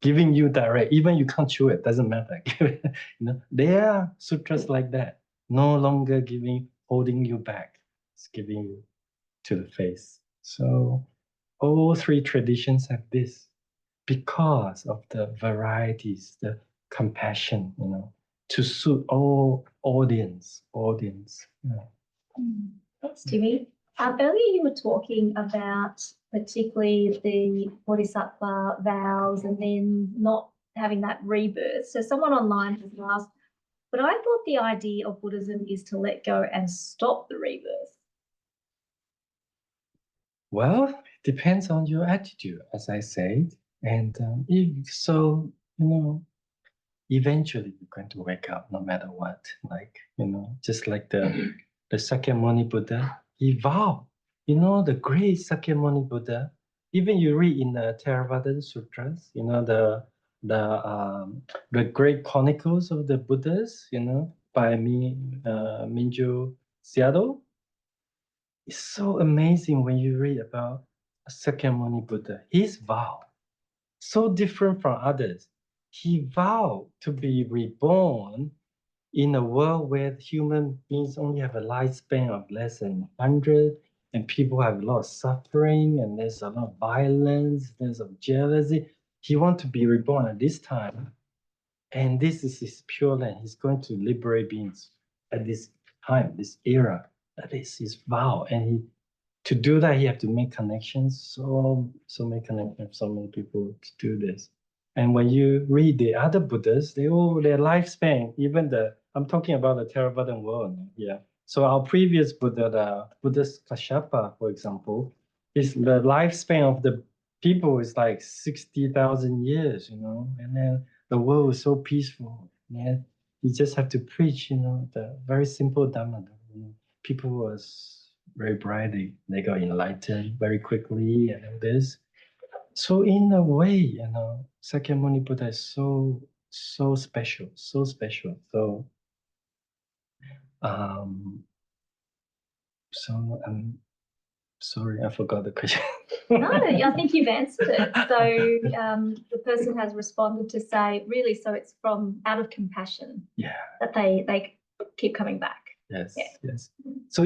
giving you direct, even you can't chew it, doesn't matter. There are sutras like that, no longer holding you back. It's giving you to the face. So all three traditions have this because of the varieties, the compassion, to suit all audience. Thanks, Timmy. Earlier you were talking about particularly the Bodhisattva vows and then not having that rebirth. So someone online has asked, but I thought the idea of Buddhism is to let go and stop the rebirth. Well, it depends on your attitude, as I said. And eventually you're going to wake up no matter what. Just like the Sakyamuni Buddha, he vowed, the great Sakyamuni Buddha, even you read in the Theravada Sutras, the great chronicles of the Buddhas, by Minju Sayadaw. It's so amazing when you read about Sakyamuni Buddha. His vow, so different from others. He vowed to be reborn in a world where human beings only have a lifespan of less than 100, and people have a lot of suffering, and there's a lot of violence, there's of jealousy. He wants to be reborn at this time, and this is his pure land. He's going to liberate beings at this time, this era. That is his vow, and to do that, he have to make connections. So many connections, so many people to do this. And when you read the other Buddhas, their lifespan, even I'm talking about the Theravada world. Yeah. So our previous Buddha, the Buddhist Kashyapa, for example, the lifespan of the people is like 60,000 years, and then the world is so peaceful. Yeah. You just have to preach, the very simple Dhamma. People was very bright. They got enlightened very quickly and all this. So in a way, Sakyamuni Buddha is so special, so special. So I'm sorry, I forgot the question. No, I think you've answered it. So the person has responded to say, really, so it's from out of compassion that they keep coming back. Yes, yes. So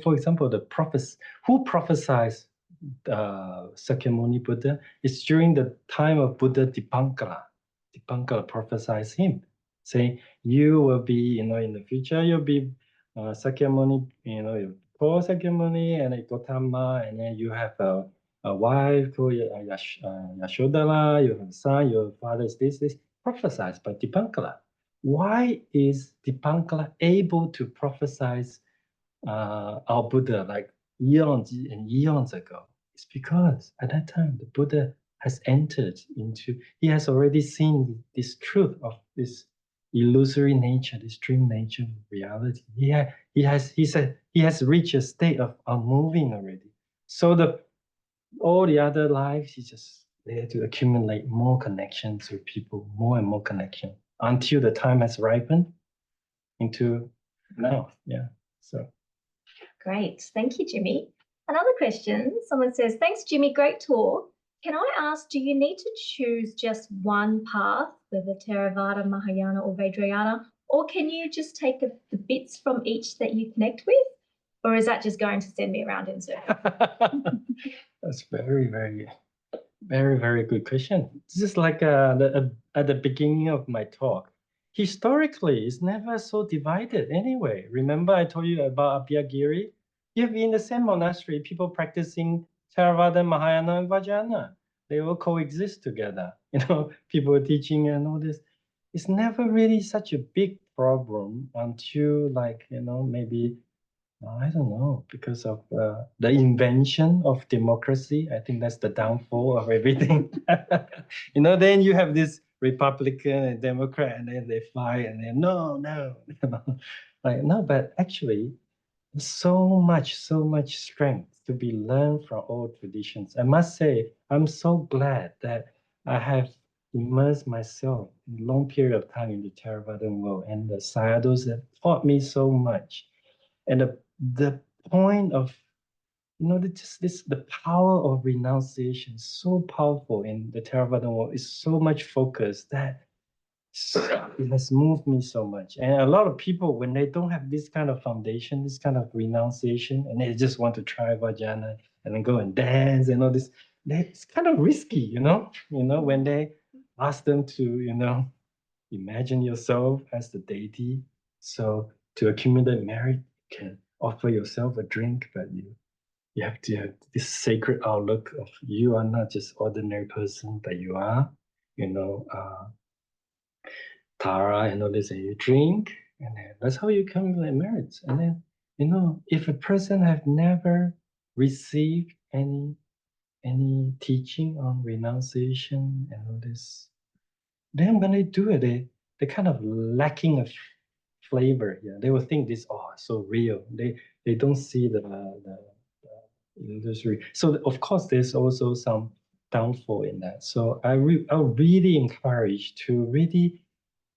for example, the prophets who prophesies Sakyamuni Buddha is during the time of Buddha Dipankara. Dipankara prophesies him, saying, you will be, in the future, you'll be Sakyamuni, you call Sakyamuni and Gautama, and then you have a wife called Yashodhara, you have a son, your father is this, prophesied by Dipankara. Why is Dipankara able to prophesize our Buddha like eons and eons ago? It's because at that time the Buddha has entered into, he has already seen this truth of this illusory nature, this dream nature of reality. He has reached a state of unmoving already. So all the other lives, he's just there to accumulate more connections with people, more and more connection until the time has ripened into now. Yeah. So Great. Thank you, Jimmy. Another question. Someone says, thanks, Jimmy. Great talk. Can I ask, do you need to choose just one path, whether Theravada, Mahayana, or Vajrayana, or can you just take the bits from each that you connect with? Or is that just going to send me around in circles? that's very, very, very, very good question. This is like at the beginning of my talk. Historically, it's never so divided anyway. Remember I told you about Abhyagiri? You have in the same monastery, people practicing Theravada, Mahayana, and Vajrayana. They all coexist together. People teaching and all this. It's never really such a big problem until maybe I don't know, because of the invention of democracy. I think that's the downfall of everything. Then you have this Republican and Democrat, and then they fight, and then no, like no. But actually, so much strength to be learned from all traditions. I must say, I'm so glad that I have immersed myself in a long period of time in the Theravadan world, and the Sayadaws have taught me so much. And the point of the power of renunciation is so powerful in the Theravada world. Is so much focus that it has moved me so much. And a lot of people, when they don't have this kind of foundation, this kind of renunciation, and they just want to try Vajrayana and then go and dance and all this, it's kind of risky, when they ask them to, imagine yourself as the deity. So to accumulate merit, you can offer yourself a drink, but you have to have this sacred outlook of you are not just ordinary person, but you are, Tara and all this, and you drink, and then that's how you accumulate merits. And then, if a person have never received any teaching on renunciation and all this, then when they do it, they kind of lacking of flavor. Yeah, they will think this so real. They don't see the illusory. So of course, there's also some downfall in that. So I really encourage to really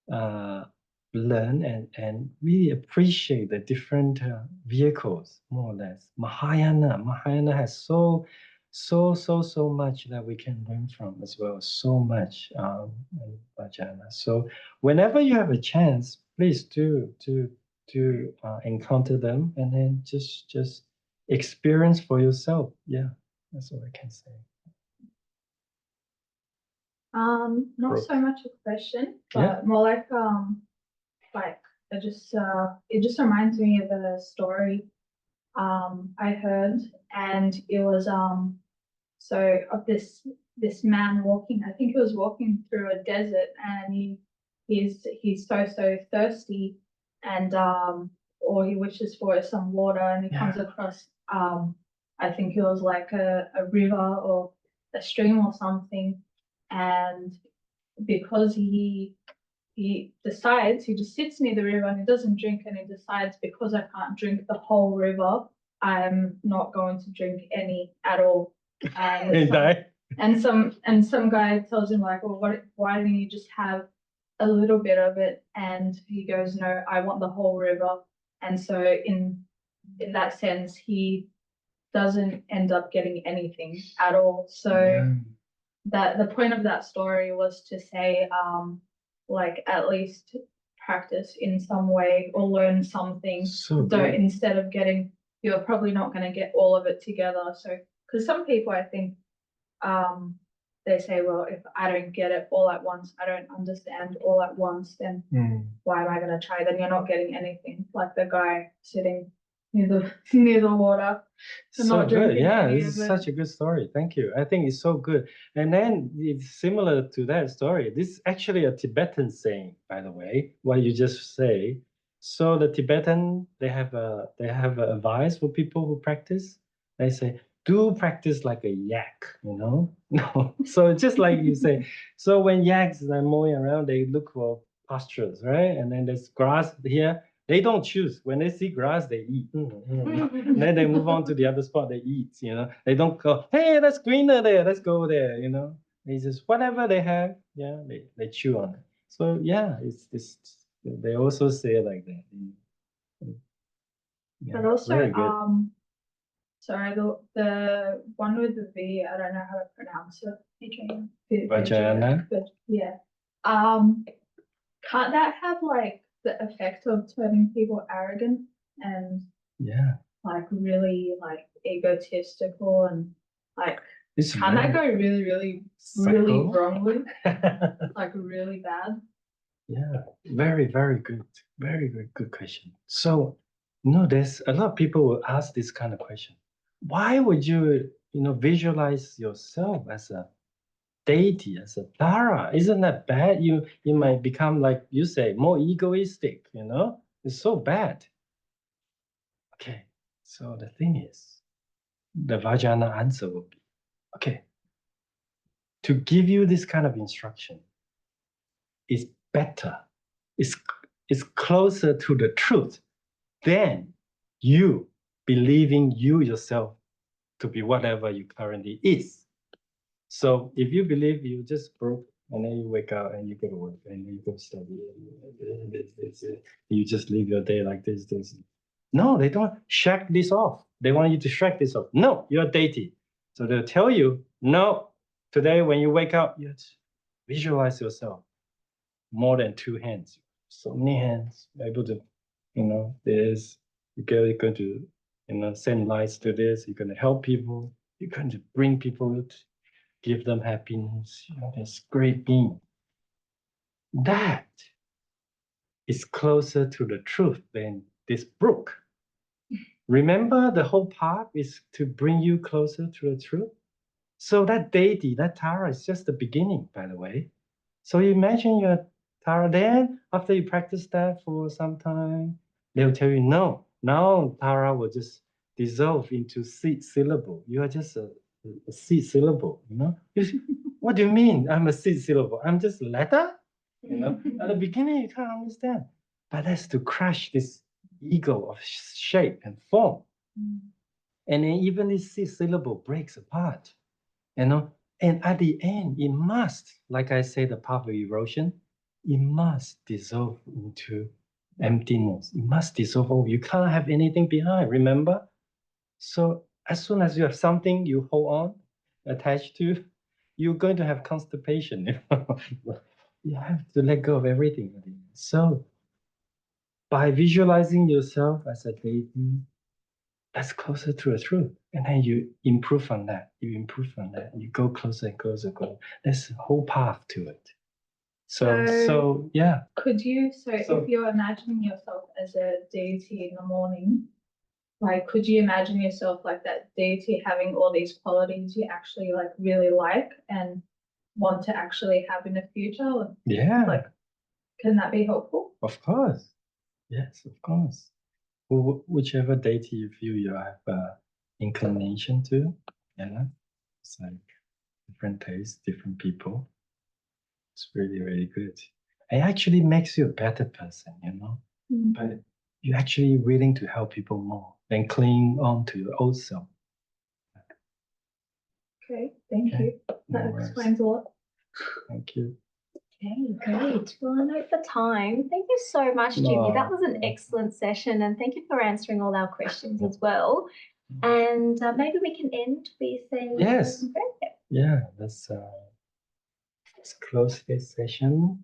learn and really appreciate the different vehicles, more or less. Mahayana has so much that we can learn from as well. So much in Vajrayana. So whenever you have a chance, please do encounter them and then just experience for yourself. Yeah, that's all I can say. Not so much a question, but Yeah. more like it just reminds me of a story I heard, and it was so of this man walking. I think he was walking through a desert, and he's so thirsty, and or he wishes for some water, and he comes across I think it was like a river or a stream or something, and because he decides, he just sits near the river and he doesn't drink, and he decides, because I can't drink the whole river, I'm not going to drink any at all. And some guy tells him like, well, why don't you just have a little bit of it? And he goes, no, I want the whole river. And so in that sense, he doesn't end up getting anything at all. So that the point of that story was to say, like, at least practice in some way or learn something. So instead of getting, you're probably not going to get all of it together. So because some people, I think, they say, well, if I don't get it all at once, I don't understand all at once, then why am I going to try? Then you're not getting anything. Like the guy sitting near the water. So So not good. drinking Yeah, any this of is it. such a good story. Thank you. I think it's so good. And then it's similar to that story. This is actually a Tibetan saying, by the way, what you just say. So the Tibetan, they have a advice for people who practice. They say, do practice like a yak, you know? No. So just like you say, so when yaks are moving around, they look for pastures, right? And then there's grass here. They don't choose. When they see grass, they eat. And then they move on to the other spot, they eat, you know. They don't go, hey, that's greener there, let's go there, you know. They just, whatever they have, yeah, they chew on it. So yeah, it's they also say like that. Yeah, But also, very good. sorry, the one with the V, I don't know how to pronounce it. Vajrayana. But yeah. Can't that have like the effect of turning people arrogant and Yeah. like really like egotistical and like It's can that go really, really, really subtle. wrongly? Like really bad? Yeah, very, very good. Very, very good question. So, there's a lot of people will ask this kind of question. Why would you, visualize yourself as a deity, as a Tara? Isn't that bad? You might become, like you say, more egoistic, It's so bad. Okay, so the thing is, the Vajrayana answer will be, okay, to give you this kind of instruction is better, is closer to the truth than you believing you yourself to be whatever you currently is. So if you believe you just broke and then you wake up and you go to work and then you go study and you just live your day like this. No, they don't shake this off. They want you to shake this off. No, you're a deity. So they'll tell you, no, today when you wake up, you visualize yourself more than two hands. So many hands, able to, there's, you're going to, send lights to this, you're going to help people, you're going to bring people, give them happiness, this great being. That is closer to the truth than this brook. Remember, the whole path is to bring you closer to the truth. So that deity, that Tara, is just the beginning, by the way. So you imagine you're Tara. Then after you practice that for some time, they'll tell you, no, now Tara will just dissolve into seed syllable. You are just a seed syllable, What do you mean I'm a seed syllable? I'm just a letter? At the beginning, you can't understand. But that's to crush this ego of shape and form. And then even this seed syllable breaks apart, And at the end, it must, like I say, the path of erosion, it must dissolve into emptiness. It must dissolve. Oh, you can't have anything behind, remember? So as soon as you have something you hold on, attached to, you're going to have constipation. You have to let go of everything. So by visualizing yourself as a deity, that's closer to the truth. And then you improve on that. You improve on that. You go closer and closer. There's a whole path to it. So yeah. Could you, if you're imagining yourself as a deity in the morning, like could you imagine yourself like that deity having all these qualities you actually like really like and want to actually have in the future? Yeah. Like, can that be helpful? Of course. Yes, of course. Whichever deity you feel you have inclination to, it's like different tastes, different people. It's really, really good. It actually makes you a better person, But you're actually willing to help people more than cling on to your old self. Okay, thank you. That explains a lot. Thank you. Okay, great. Well, I know for time. Thank you so much, Jimmy. That was an excellent session, and thank you for answering all our questions as well. And maybe we can end with saying yes. Yeah, let's close this session.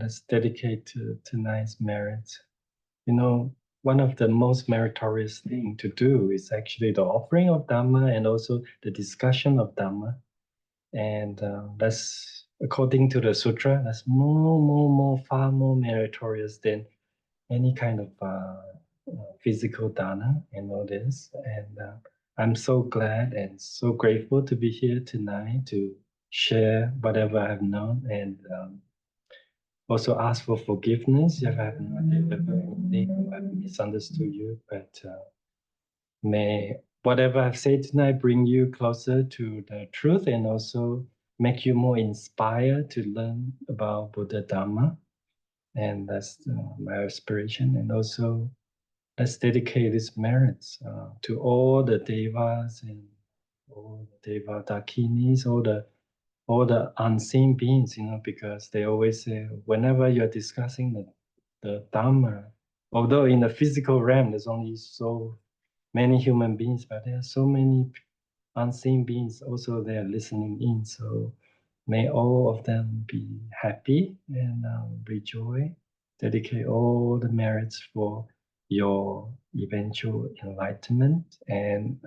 Let's dedicate to tonight's merit. One of the most meritorious thing to do is actually the offering of Dhamma and also the discussion of Dhamma. And let's according to the sutra, that's more, far more meritorious than any kind of physical dana and all this. And I'm so glad and so grateful to be here tonight to share whatever I've known and also ask for forgiveness if I have not delivered anything, I've misunderstood you. But may whatever I've said tonight bring you closer to the truth and also make you more inspired to learn about Buddha Dhamma. And that's my aspiration. And also, let's dedicate these merits to all the devas and all the deva dakinis, all the unseen beings, because they always say whenever you're discussing the Dhamma, although in the physical realm there's only so many human beings, but there are so many unseen beings also there listening in. So may all of them be happy and rejoice. Dedicate all the merits for your eventual enlightenment. And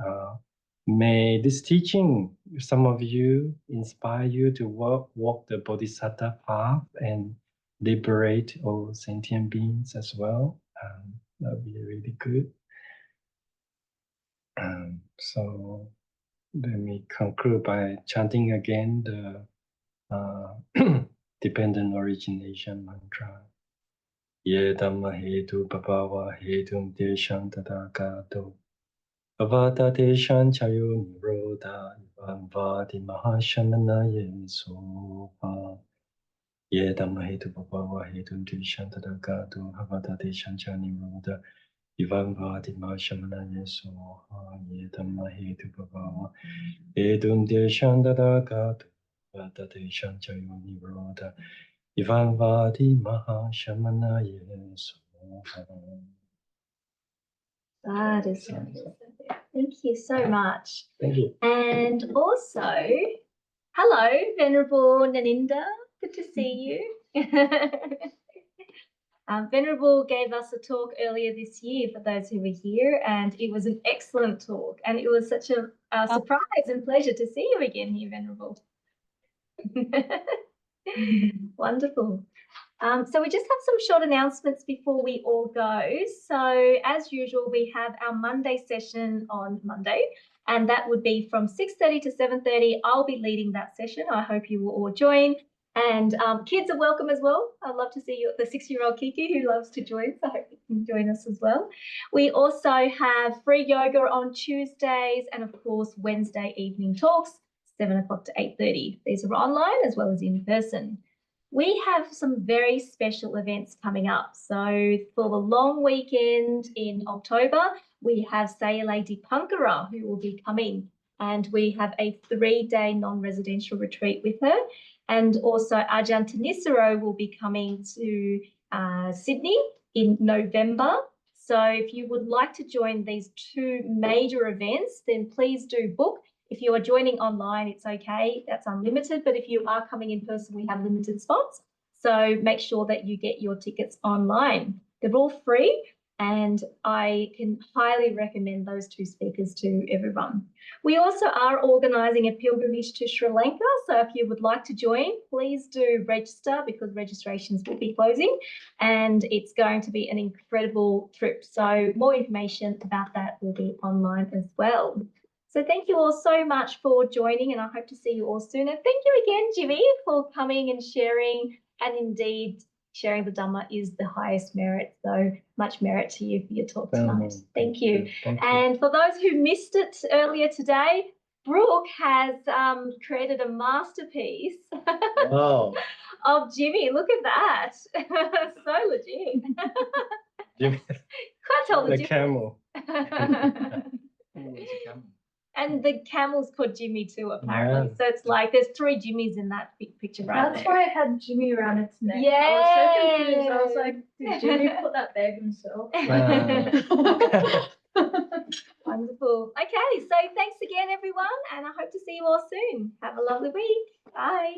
may this teaching, some of you, inspire you to walk the Bodhisattva path and liberate all sentient beings as well. That would be really good. So let me conclude by chanting again the dependent origination mantra. Ye dhamma hetu bhava hetum deshan tadagato avata deshan chayo nirodha ivam vadi mahashamana yen sopa. Ye dhamma hetu bhava hetum deshan tadagato avata deshan chayo nirodha ivam vadi mahashamana yen sopa. Ye dhamma hetu bhava hetum deshan tadagato avata deshan chayo nirodha Ivan Vadi Mahashamana Yesoha. That is wonderful. Thank you so much. Thank you. And also, hello, Venerable Naninda. Good to see you. Venerable gave us a talk earlier this year for those who were here, and it was an excellent talk. And it was such a surprise and pleasure to see you again here, Venerable. Wonderful. So we just have some short announcements before we all go. So as usual, we have our Monday session on Monday, and that would be from 6:30 to 7:30. I'll be leading that session. I hope you will all join. And kids are welcome as well. I'd love to see you, the 6-year-old Kiki who loves to join. So I hope you can join us as well. We also have free yoga on Tuesdays and of course Wednesday evening talks, 7 o'clock to 8:30. These are online as well as in person. We have some very special events coming up. So for the long weekend in October, we have Sayala Dipankara who will be coming, and we have a 3-day non-residential retreat with her. And also Ajahn Tanisaro will be coming to Sydney in November. So if you would like to join these 2 major events, then please do book. If you are joining online, it's okay, that's unlimited. But if you are coming in person, we have limited spots. So make sure that you get your tickets online. They're all free, and I can highly recommend those 2 speakers to everyone. We also are organising a pilgrimage to Sri Lanka. So if you would like to join, please do register because registrations will be closing, and it's going to be an incredible trip. So more information about that will be online as well. So thank you all so much for joining, and I hope to see you all soon. And thank you again, Jimmy, for coming and sharing. And indeed, sharing the Dhamma is the highest merit. So much merit to you for your talk tonight. Thank you. And for those who missed it earlier today, Brooke has created a masterpiece of Jimmy. Look at that. So legit. Jimmy, Can't tell the camel. And the camel's called Jimmy too, apparently. Yeah. So it's like there's 3 Jimmies in that picture right That's why it had Jimmy around its neck. Yeah. I was so confused. I was like, did Jimmy put that there himself? Wonderful. Okay, so thanks again, everyone, and I hope to see you all soon. Have a lovely week. Bye.